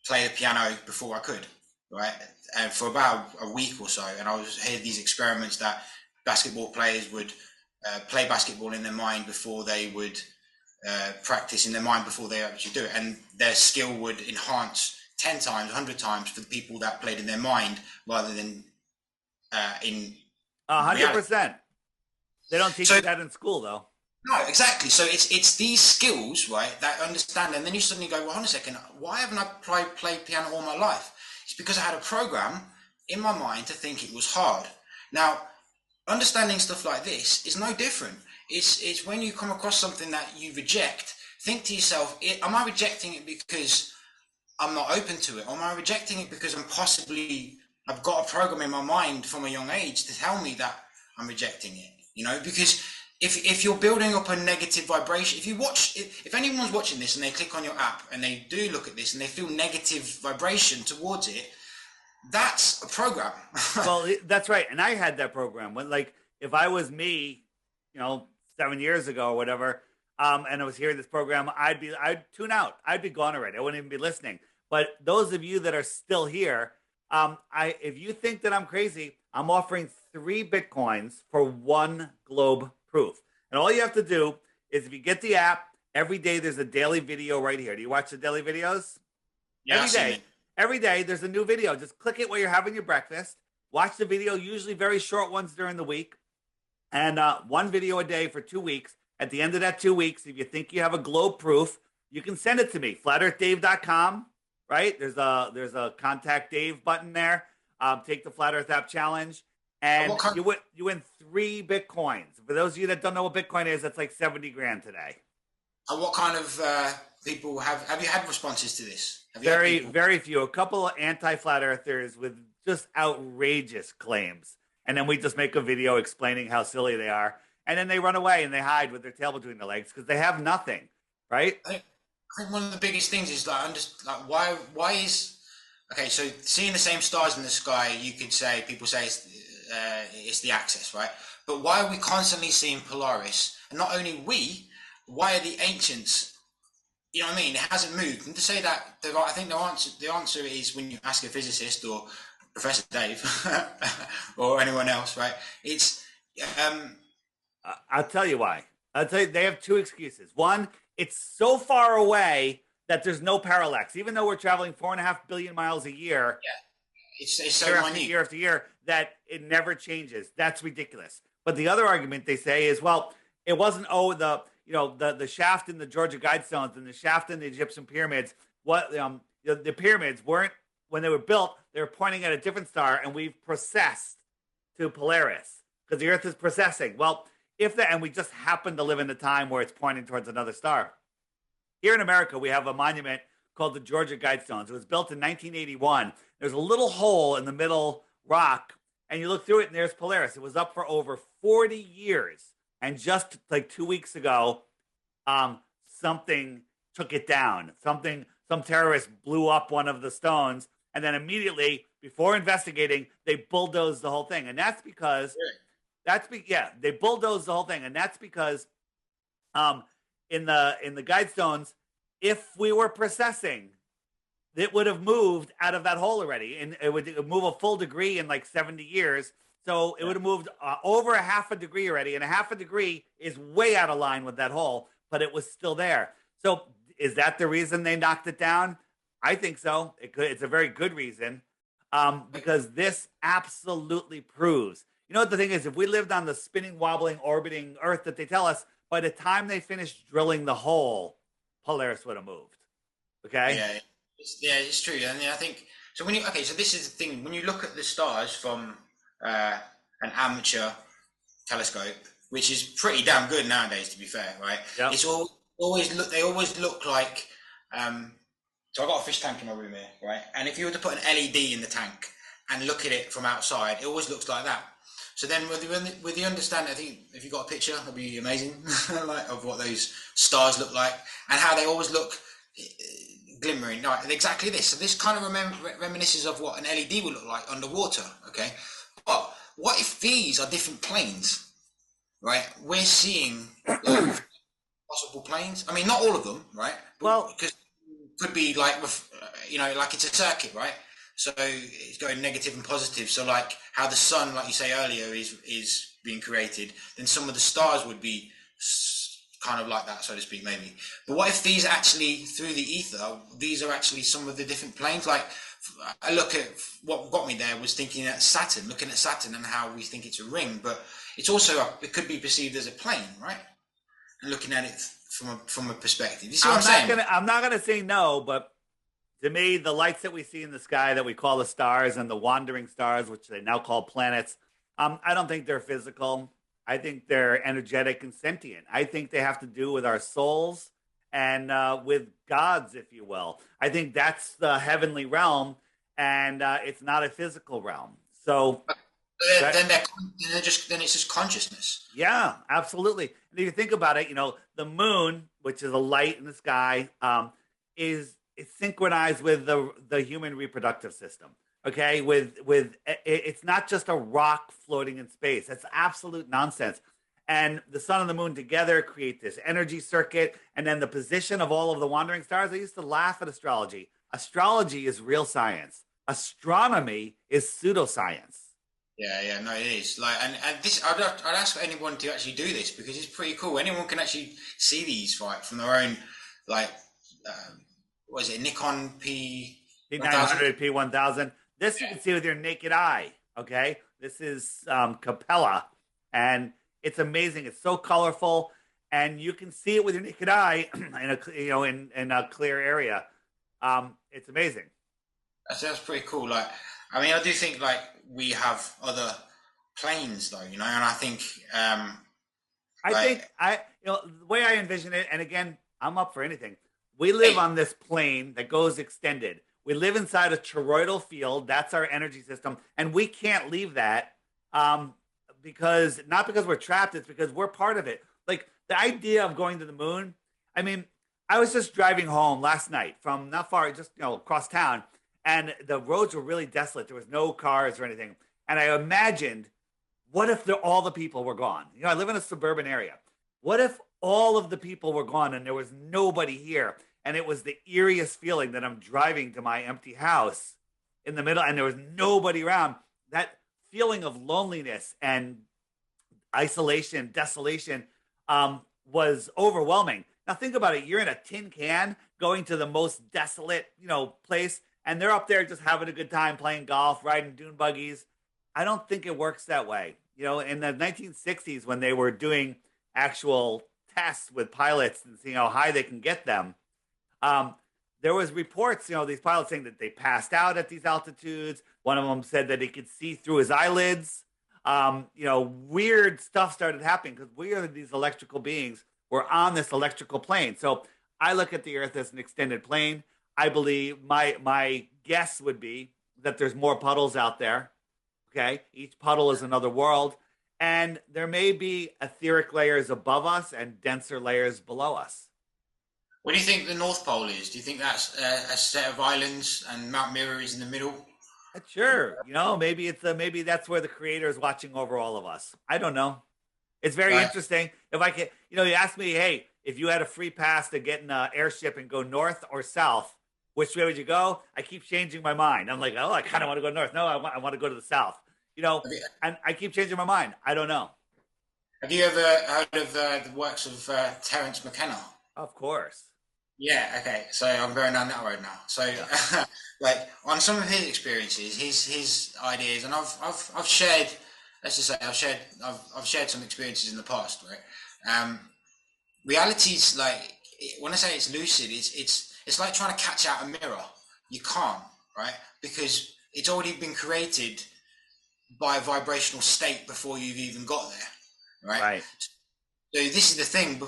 play the piano before I could. right? And for about a week or so, and I was hearing these experiments that basketball players would play basketball in their mind before they would practice in their mind before they actually do it, and their skill would enhance 10 times, 100 times for the people that played in their mind rather than in 100%. They don't teach you that in school, though. No, exactly. So it's these skills, right, that understand, and then you suddenly go, well, hold on a second, why haven't I played piano all my life? It's because I had a program in my mind to think it was hard. Now, understanding stuff like this is no different. It's when you come across something that you reject, think to yourself, am I rejecting it because I'm not open to it? Or am I rejecting it because I've got a program in my mind from a young age to tell me that I'm rejecting it? You know, because if you're building up a negative vibration, if anyone's watching this and they click on your app and they do look at this and they feel negative vibration towards it, that's a program. Well, that's right. And I had that program when, like, if I was me, 7 years ago or whatever, and I was hearing this program, I'd tune out. I'd be gone already. I wouldn't even be listening. But those of you that are still here, if you think that I'm crazy, I'm offering 3 Bitcoins for 1 globe proof. And all you have to do is, if you get the app, every day there's a daily video right here. Do you watch the daily videos? Yeah, Every day there's a new video. Just click it while you're having your breakfast. Watch the video, usually very short ones during the week. And 1 video a day for 2 weeks. At the end of that 2 weeks, if you think you have a globe proof, you can send it to me, flatearthdave.com, right? There's a contact Dave button there. Take the Flat Earth app challenge. And you win 3 Bitcoins. For those of you that don't know what Bitcoin is, that's like 70 grand today. And what kind of people have you had responses to this? Very few. A couple of anti-flat earthers with just outrageous claims. And then we just make a video explaining how silly they are. And then they run away and they hide with their tail between their legs because they have nothing, right? I think one of the biggest things is why is okay. So seeing the same stars in the sky, people say it's the axis, right? But why are we constantly seeing Polaris? And not only why are the ancients? You know what I mean? It hasn't moved. And to say that, I think the answer is when you ask a physicist or Professor Dave or anyone else, right? It's I'll tell you why. I'll tell you, they have 2 excuses. One, it's so far away that there's no parallax. Even though we're traveling 4.5 billion miles a year, it's so year after year, that it never changes. That's ridiculous. But the other argument they say is, well, it wasn't the shaft in the Georgia Guidestones and the shaft in the Egyptian pyramids. The pyramids weren't, when they were built, they were pointing at a different star, and we've processed to Polaris because the Earth is processing. Well, and we just happen to live in a time where it's pointing towards another star. Here in America, we have a monument called the Georgia Guidestones. It was built in 1981. There's a little hole in the middle rock, and you look through it, and there's Polaris. It was up for over 40 years. And just like 2 weeks ago, something took it down. Some terrorist blew up one of the stones, and then immediately, before investigating, they bulldozed the whole thing. And that's because they bulldozed the whole thing, and that's because in the Guidestones, if we were processing, it would have moved out of that hole already, and it would move a full degree in like 70 years. So it would have moved over 0.5 degree already, and 0.5 degree is way out of line with that hole, but it was still there. So is that the reason they knocked it down? I think so. It's a very good reason, because this absolutely proves. You know what the thing is? If we lived on the spinning, wobbling, orbiting Earth that they tell us, by the time they finished drilling the hole, Polaris would have moved. Okay? Yeah, it's true. And I think, so so this is the thing. When you look at the stars from an amateur telescope, which is pretty damn good nowadays, to be fair, right? Yep. It's they always look like, so I've got a fish tank in my room here, right? And if you were to put an LED in the tank and look at it from outside, it always looks like that. So then with the understanding, I think if you got a picture, that'd be amazing, like of what those stars look like and how they always look glimmering, right? Exactly this. So this kind of reminisces of what an LED would look like underwater, okay? But what if these are different planes, right? We're seeing possible planes. I mean, not all of them, right? Well, because it could be like, like it's a circuit, right? So it's going negative and positive. So like how the sun, like you say earlier, is being created, then some of the stars would be kind of like that, so to speak, maybe. But what if these actually, through the ether, these are actually some of the different planes? Like I look at what got me there was thinking at Saturn, looking at Saturn and how we think it's a ring, but it's also it could be perceived as a plane, right? And looking at it from a perspective. You see what I'm saying? I'm not gonna say no, but to me, the lights that we see in the sky that we call the stars and the wandering stars, which they now call planets, I don't think they're physical. I think they're energetic and sentient. I think they have to do with our souls and with gods, if you will. I think that's the heavenly realm, and it's not a physical realm. So that, then it's just consciousness. yeah, absolutely. And if you think about it, the moon, which is a light in the sky, is synchronized with the human reproductive system. Okay, with it's not just a rock floating in space. That's absolute nonsense. And the sun and the moon together create this energy circuit, and then the position of all of the wandering stars. I used to laugh at astrology. Astrology is real science. Astronomy is pseudoscience. Yeah, no, it is. Like, and this, I'd ask anyone to actually do this because it's pretty cool. Anyone can actually see these, right, from their own, like, what is it, Nikon P900, P1000. This you can see with your naked eye. Okay, this is Capella, and it's amazing. It's so colorful, and you can see it with your naked eye in a clear area. It's amazing. That's pretty cool. Like, I mean, I do think like we have other planes though, and I think the way I envision it, and again, I'm up for anything. We live on this plane that goes extended. We live inside a toroidal field. That's our energy system, and we can't leave that because not because we're trapped. It's because we're part of it. Like the idea of going to the moon. I mean, I was just driving home last night from not far, just across town, and the roads were really desolate. There was no cars or anything, and I imagined, what if all the people were gone? I live in a suburban area. What if all of the people were gone and there was nobody here? And it was the eeriest feeling that I'm driving to my empty house in the middle and there was nobody around. That feeling of loneliness and isolation, desolation was overwhelming. Now think about it. You're in a tin can going to the most desolate, place, and they're up there just having a good time playing golf, riding dune buggies. I don't think it works that way. In the 1960s when they were doing actual tests with pilots and seeing how high they can get them, there was reports, these pilots saying that they passed out at these altitudes. One of them said that he could see through his eyelids. Weird stuff started happening because we are these electrical beings. We're on this electrical plane. So I look at the Earth as an extended plane. I believe my guess would be that there's more puddles out there. Okay, each puddle is another world, and there may be etheric layers above us and denser layers below us. What do you think the North Pole is? Do you think that's a set of islands and Mount Mirror is in the middle? Sure. Maybe maybe that's where the creator is watching over all of us. I don't know. It's very interesting. If I could, you ask me, hey, if you had a free pass to get in an airship and go north or south, which way would you go? I keep changing my mind. I'm like, oh, I kind of want to go north. No, I want to go to the south. And I keep changing my mind. I don't know. Have you ever heard of the works of Terence McKenna? Of course. Yeah, okay. So I'm going down that road now. So, like on some of his experiences, his ideas, and I've shared. Let's just say I've shared some experiences in the past, right? Reality's like when I say it's lucid, it's like trying to catch out a mirror. You can't, right? Because it's already been created by a vibrational state before you've even got there, right? Right. So this is the thing.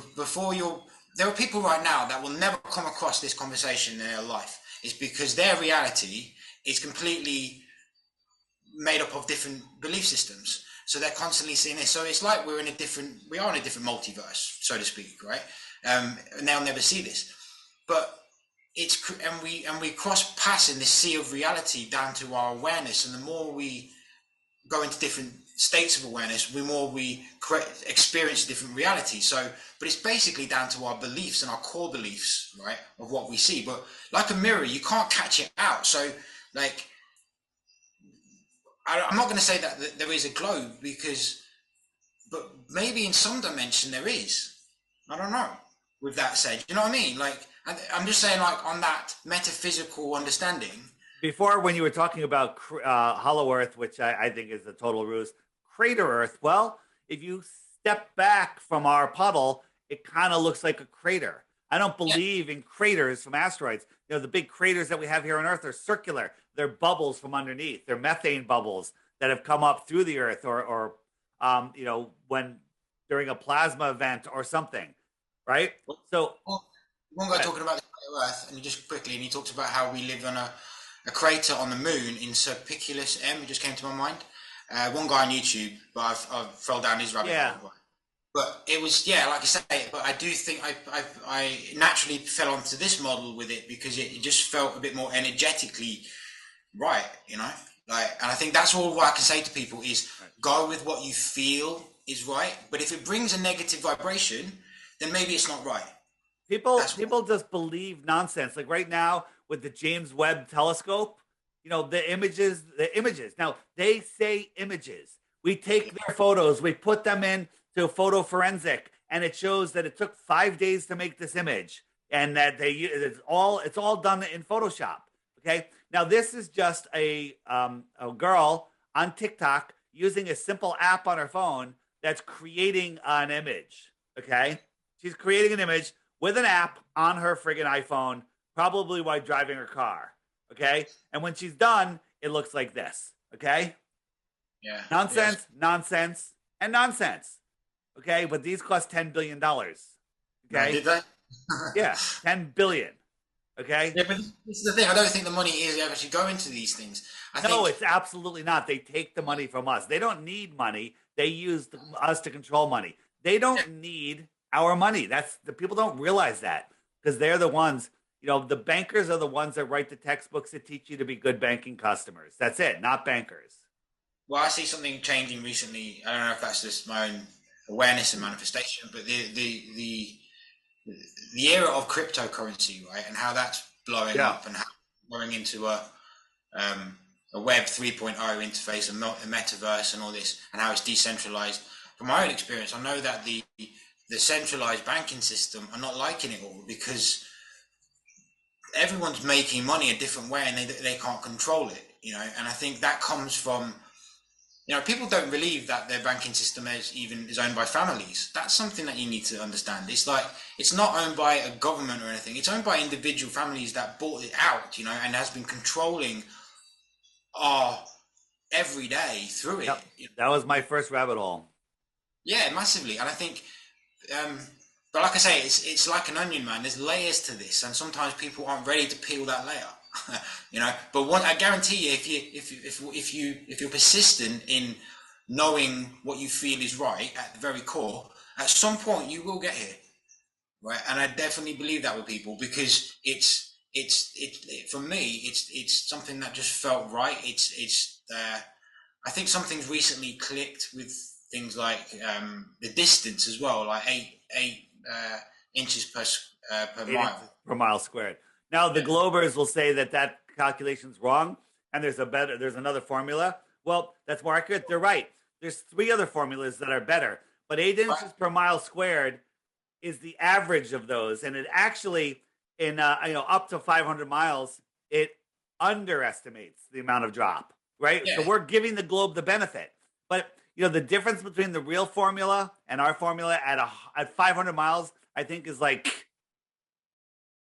There are people right now that will never come across this conversation in their life. It's because their reality is completely made up of different belief systems. So they're constantly seeing this. So it's like we are in a different multiverse, so to speak, right? And they'll never see this. But we cross paths in this sea of reality down to our awareness. And the more we go into different states of awareness, the more we experience different realities. So, but it's basically down to our beliefs and our core beliefs, right, of what we see. But like a mirror, you can't catch it out. So, like, I'm not going to say that there is a globe but maybe in some dimension there is. I don't know. With that said, you know what I mean? Like, I'm just saying, like, on that metaphysical understanding. Before, when you were talking about Hollow Earth, which I think is a total ruse, Crater Earth, well, if you step back from our puddle, it kind of looks like a crater. I don't Yeah, believe in craters from asteroids. You know, the big craters that we have here on Earth are circular. They're bubbles from underneath. They're methane bubbles that have come up through the Earth, or you know, when during a plasma event or something, right? So, well, one guy talking about the Earth, and just quickly, and he talks about how we live on a crater on the moon in Serpiculus M. It just came to my mind. One guy on YouTube, but I've fell down his rabbit yeah, hole. But it was, yeah, like I say. But I do think I naturally fell onto this model with it because it just felt a bit more energetically right, you know. Like, and I think that's all what I can say to people is go with what you feel is right. But if it brings a negative vibration, then maybe it's not right. people just believe nonsense. Like right now with the James Webb telescope, you know, the images. Now they say images. We take their photos, we put them in to photo forensic, and it shows that it took 5 days to make this image, and that it's all done in Photoshop. Okay, now this is just a girl on TikTok using a simple app on her phone that's creating an image. Okay, she's creating an image with an app on her friggin' iPhone, probably while driving her car. Okay, and when she's done, it looks like this. Okay, Yeah. Yes. nonsense, nonsense, and nonsense. Okay, but these cost $10 billion. No, Okay, did they? yeah, 10 billion. Okay, Yeah, but this is the thing. I don't think the money is actually going to these things. I no, think, it's absolutely not. They take the money from us. They don't need money. They use us to control money. They yeah, don't need our money. That's the people don't realize that because they're the ones. You know, the bankers are the ones that write the textbooks that teach you to be good banking customers. That's it, not bankers. well, I see something changing recently. I don't know if that's just my own awareness and manifestation, but the era of cryptocurrency, right, and how that's blowing Yeah, up and how going into a Web 3.0 interface, a metaverse, and all this, and how it's decentralized. From my own experience, I know that the centralized banking system are not liking it all because everyone's making money a different way and they can't control it, you know. And I think that comes from, you know, people don't believe that their banking system is owned by families. That's something that you need to understand. It's like it's not owned by a government or anything. It's owned by individual families that bought it out, you know, and has been controlling our every day through it. yep. That was my first rabbit hole. Yeah, massively. And I think, but like I say, it's like an onion, man. There's layers to this, and sometimes people aren't ready to peel that layer. You know, but I guarantee you, if you're persistent in knowing what you feel is right at the very core, at some point you will get here, right? And I definitely believe that with people because for me, it's something that just felt right. I think something's recently clicked with things like the distance as well, like eight inches per 8 inches mile. per mile squared. Now the Yeah. Globers will say that that calculation's wrong, and there's another formula. Well, that's more accurate. They're right. There's three other formulas that are better, but 8 inches Right. per mile squared is the average of those, and it actually in up to 500 miles it underestimates the amount of drop. Right, so Yeah. we're giving the globe the benefit, but the difference between the real formula and our formula at 500 miles, I think, is like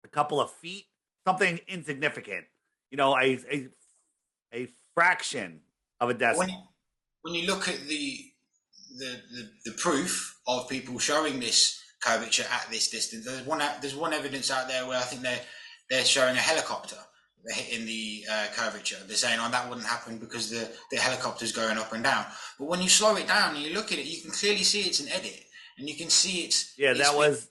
a couple of feet, something insignificant. A fraction of a When you, decimal. when you look at the proof of people showing this curvature at this distance, there's one evidence out there where I think they're showing a helicopter hitting the curvature. They're saying, "Oh, that wouldn't happen because the helicopter's going up and down." But when you slow it down and you look at it, you can clearly see it's an edit, and you can see Yeah, it's that been. was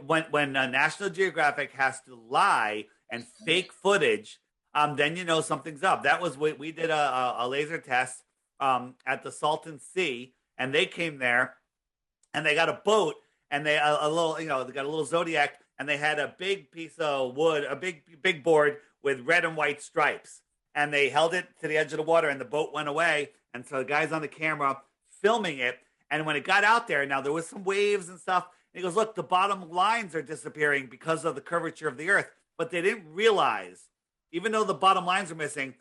when National Geographic has to lie and fake footage, then something's up. That was what we did a laser test at the Salton Sea, and they came there and they got a boat and they a little they got a little Zodiac and they had a big piece of wood, a big board with red and white stripes, and they held it to the edge of the water, and the boat went away. And so the guy's on the camera filming it. And when it got out there, now there was some waves and stuff. And he goes, look, the bottom lines are disappearing because of the curvature of the earth. But they didn't realize, even though the bottom lines are missing,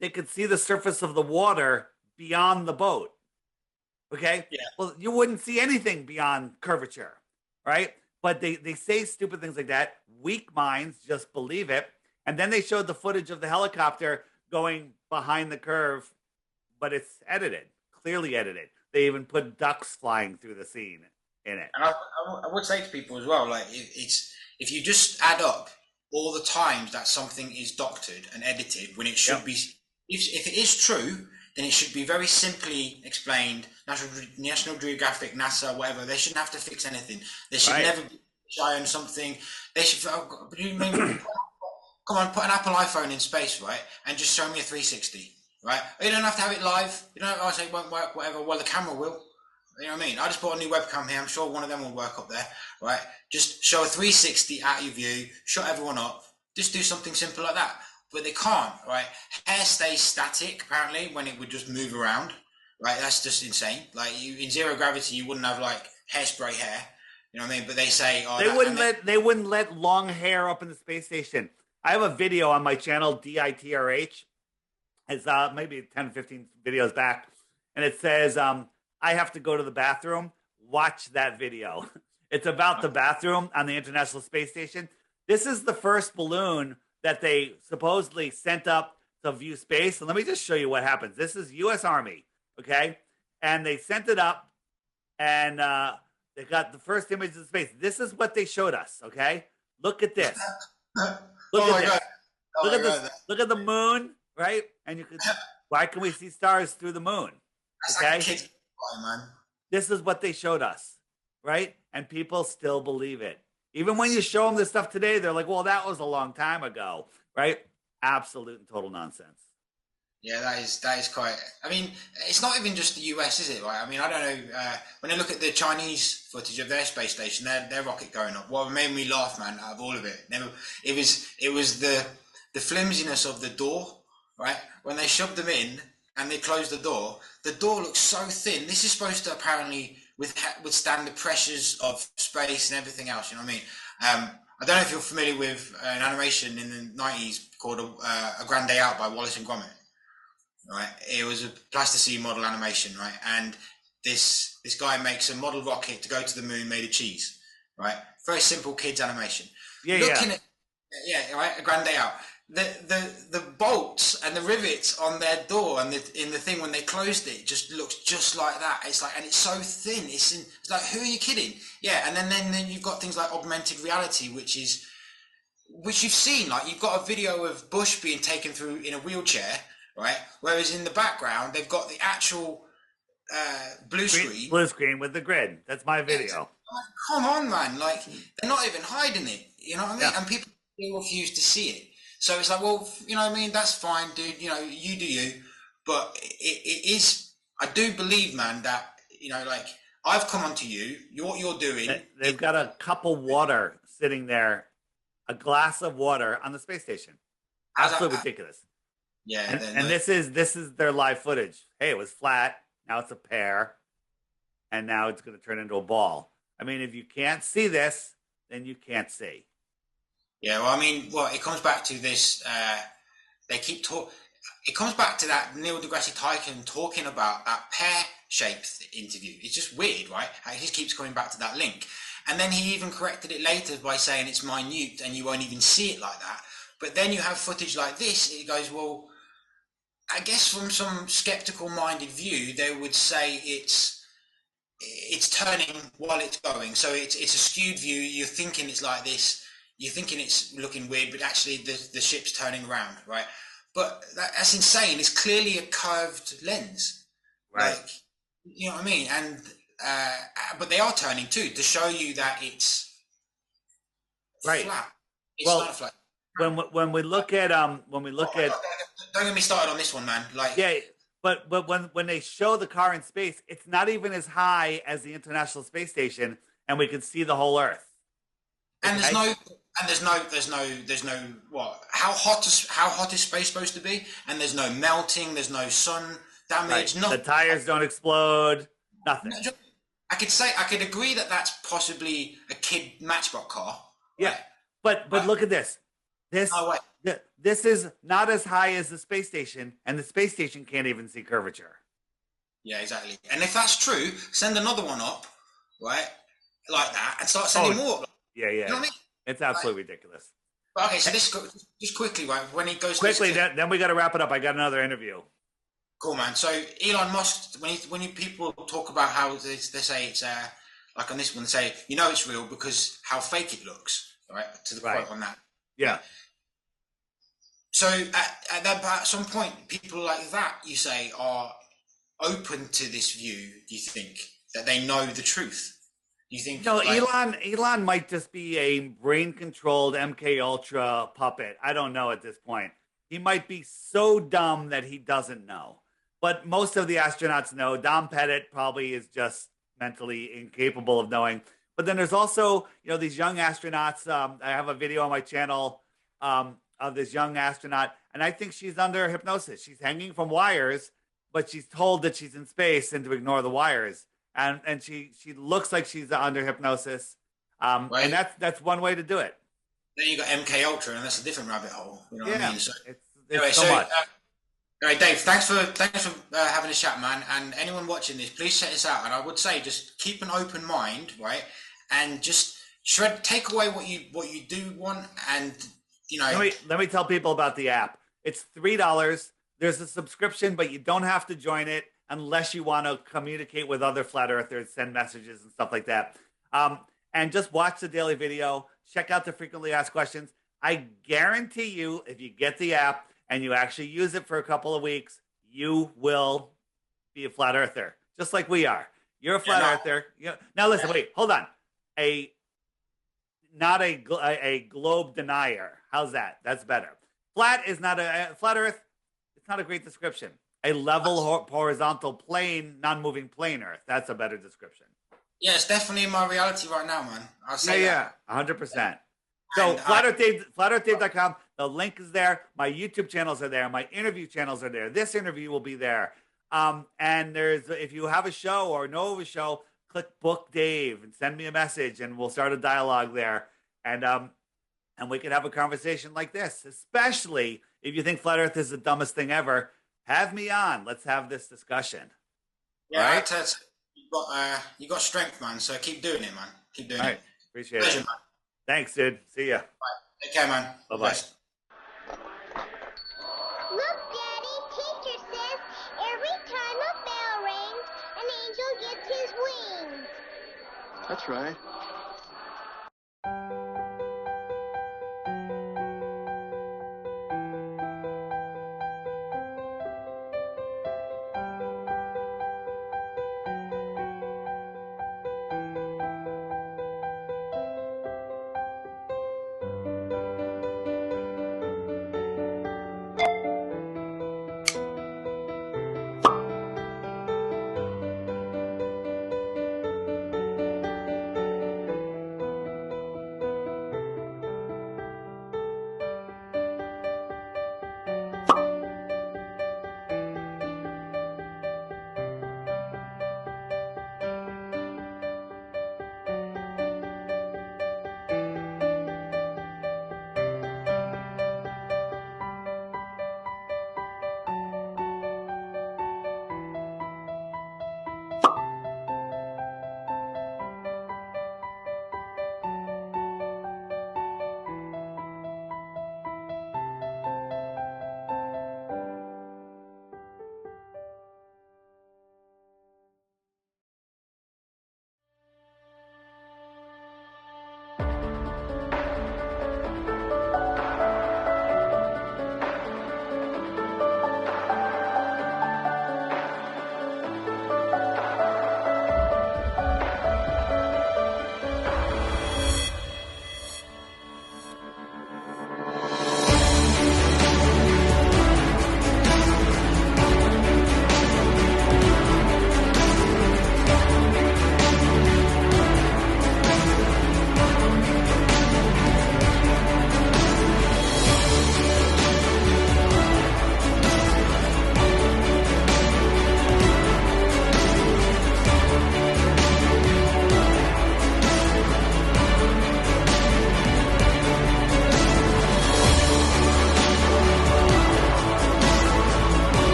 they could see the surface of the water beyond the boat. Okay? Yeah. Well, you wouldn't see anything beyond curvature, right? But they say stupid things like that. Weak minds just believe it. And then they showed the footage of the helicopter going behind the curve, but it's edited, clearly edited. They even put ducks flying through the scene in it. And I would say to people as well, like, if you just add up all the times that something is doctored and edited when it should be, if it is true, then it should be very simply explained. National Geographic, NASA, whatever, they shouldn't have to fix anything. They should never be shy on something. They should, come on, put an Apple iPhone in space, right, and just show me a 360, right? You don't have to have it live. You don't have to say it won't work, whatever. Well, the camera will. You know what I mean? I just bought a new webcam here. I'm sure one of them will work up there, right? Just show a 360 out of your view, shut everyone up. Just do something simple like that. But they can't, right? Hair stays static, apparently, when it would just move around, right? That's just insane. Like, in zero gravity, you wouldn't have, like, hairspray hair. You know what I mean? But they say... Oh, they wouldn't let long hair up in the space station. I have a video on my channel, DITRH. It's maybe 10, 15 videos back. And it says, I have to go to the bathroom. Watch that video. It's about the bathroom on the International Space Station. This is the first balloon that they supposedly sent up to view space. And let me just show you what happens. This is U.S. Army, okay? And they sent it up, and they got the first images of space. This is what they showed us, okay? Look at this. Look at this. Look at this. Look at the moon, right? And you could. Why can we see stars through the moon? Okay. Like man. This is what they showed us, right? And people still believe it. Even when you show them this stuff today, they're like, "Well, that was a long time ago," right? Absolute and total nonsense. Yeah, that is quite. I mean, it's not even just the US, is it? Right? I mean, I don't know. When I look at the Chinese footage of their space station, their rocket going up. What made me laugh, man, out of all of it, it was the flimsiness of the door, right? When they shoved them in and they closed the door looks so thin. This is supposed to apparently withstand the pressures of space and everything else. You know what I mean? I don't know if you're familiar with an animation in the 90s called A Grand Day Out by Wallace and Gromit. Right, it was a plasticine model animation, right? And this guy makes a model rocket to go to the moon made of cheese, right? Very simple kids animation. Right, A Grand Day Out. The bolts and the rivets on their door and in the thing when they closed it just looks just like that. It's like, and it's so thin. It's like, who are you kidding? Yeah, and then you've got things like augmented reality, which you've seen. Like, you've got a video of Bush being taken through in a wheelchair. Right. Whereas in the background, they've got the actual blue screen with the grid. That's my video. Yeah, like, come on, man! Like, they're not even hiding it. You know what I mean? Yeah. And people still refuse to see it. So it's like, well, you know what I mean? That's fine, dude. You know, you do you. But it is. I do believe, man, that, you know, like, I've come onto you. What you're doing. They've got a cup of water sitting there, a glass of water on the space station. Absolutely ridiculous. Yeah, and this is their live footage. Hey, it was flat. Now it's a pear, and now it's going to turn into a ball. I mean, if you can't see this, then you can't see. Yeah, well, I mean, it comes back to this. They keep It comes back to that Neil deGrasse Tyson talking about that pear-shaped interview. It's just weird, right? He just keeps coming back to that link, and then he even corrected it later by saying it's minute and you won't even see it like that. But then you have footage like this. It goes, well. I guess from some skeptical-minded view, they would say it's turning while it's going. So it's a skewed view. You're thinking it's like this. You're thinking it's looking weird, but actually the ship's turning around, right? But that's insane. It's clearly a curved lens, right? Like, you know what I mean? And but they are turning too to show you that it's right. Flat. It's not flat. When we look at don't get me started on this one, man. Like, yeah, but when they show the car in space, it's not even as high as the International Space Station, and we can see the whole Earth. And And there's no what? How hot is space supposed to be? And there's no melting. There's no sun damage. Right. The Nothing. tires don't explode. Nothing. I could agree that that's possibly a kid Matchbox car. Yeah, Right? but look at this. Oh wait. This is not as high as the space station, and the space station can't even see curvature. Yeah, exactly. And if that's true, send another one up, right? Like that, and start sending more. Yeah, yeah. You know what I mean? It's absolutely ridiculous. But okay, so this just quickly, right? When he goes quickly, then we got to wrap it up. I got another interview. Cool, man. So Elon Musk, when people talk about how they say it's like on this one, they say it's real because how fake it looks, right? To the quote on that. Yeah. So at some point, people like that, you say, are open to this view. Do you think that they know the truth? Do you think? No, Elon might just be a brain-controlled MK Ultra puppet. I don't know at this point. He might be so dumb that he doesn't know. But most of the astronauts know. Dom Pettit probably is just mentally incapable of knowing. But then there's also, these young astronauts. I have a video on my channel of this young astronaut, and I think she's under hypnosis. She's hanging from wires, but she's told that she's in space and to ignore the wires. And she looks like she's under hypnosis. Right. And that's one way to do it. Then you got MK Ultra, and that's a different rabbit hole. You know what I mean? So, it's so much. All right, Dave, thanks for having a chat, man. And anyone watching this, please check this out. And I would say just keep an open mind, right? And just take away what you do want, and Let me tell people about the app. It's $3. There's a subscription, but you don't have to join it unless you want to communicate with other flat earthers, send messages and stuff like that. And just watch the daily video. Check out the frequently asked questions. I guarantee you, if you get the app and you actually use it for a couple of weeks, you will be a flat earther, just like we are. You're a flat earther. Now listen, wait, hold on. Not a globe denier. How's that? That's better. Flat Earth. It's not a great description. A level horizontal plane, non-moving plane Earth. That's a better description. Yeah, it's definitely my reality right now, man. I'll say that. 100%. So flatearthdave.com. The link is there. My YouTube channels are there. My interview channels are there. This interview will be there. And if you have a show or know of a show, click book Dave and send me a message, and we'll start a dialogue there. And we can have a conversation like this, especially if you think flat Earth is the dumbest thing ever. Have me on. Let's have this discussion. Yeah, right? You got strength, man. So keep doing it, man. Keep doing it. Appreciate it. Man. Thanks, dude. See ya. Bye. Take care, man. Bye-bye. Look, Daddy, teacher says every time a bell rings, an angel gets his wings. That's right.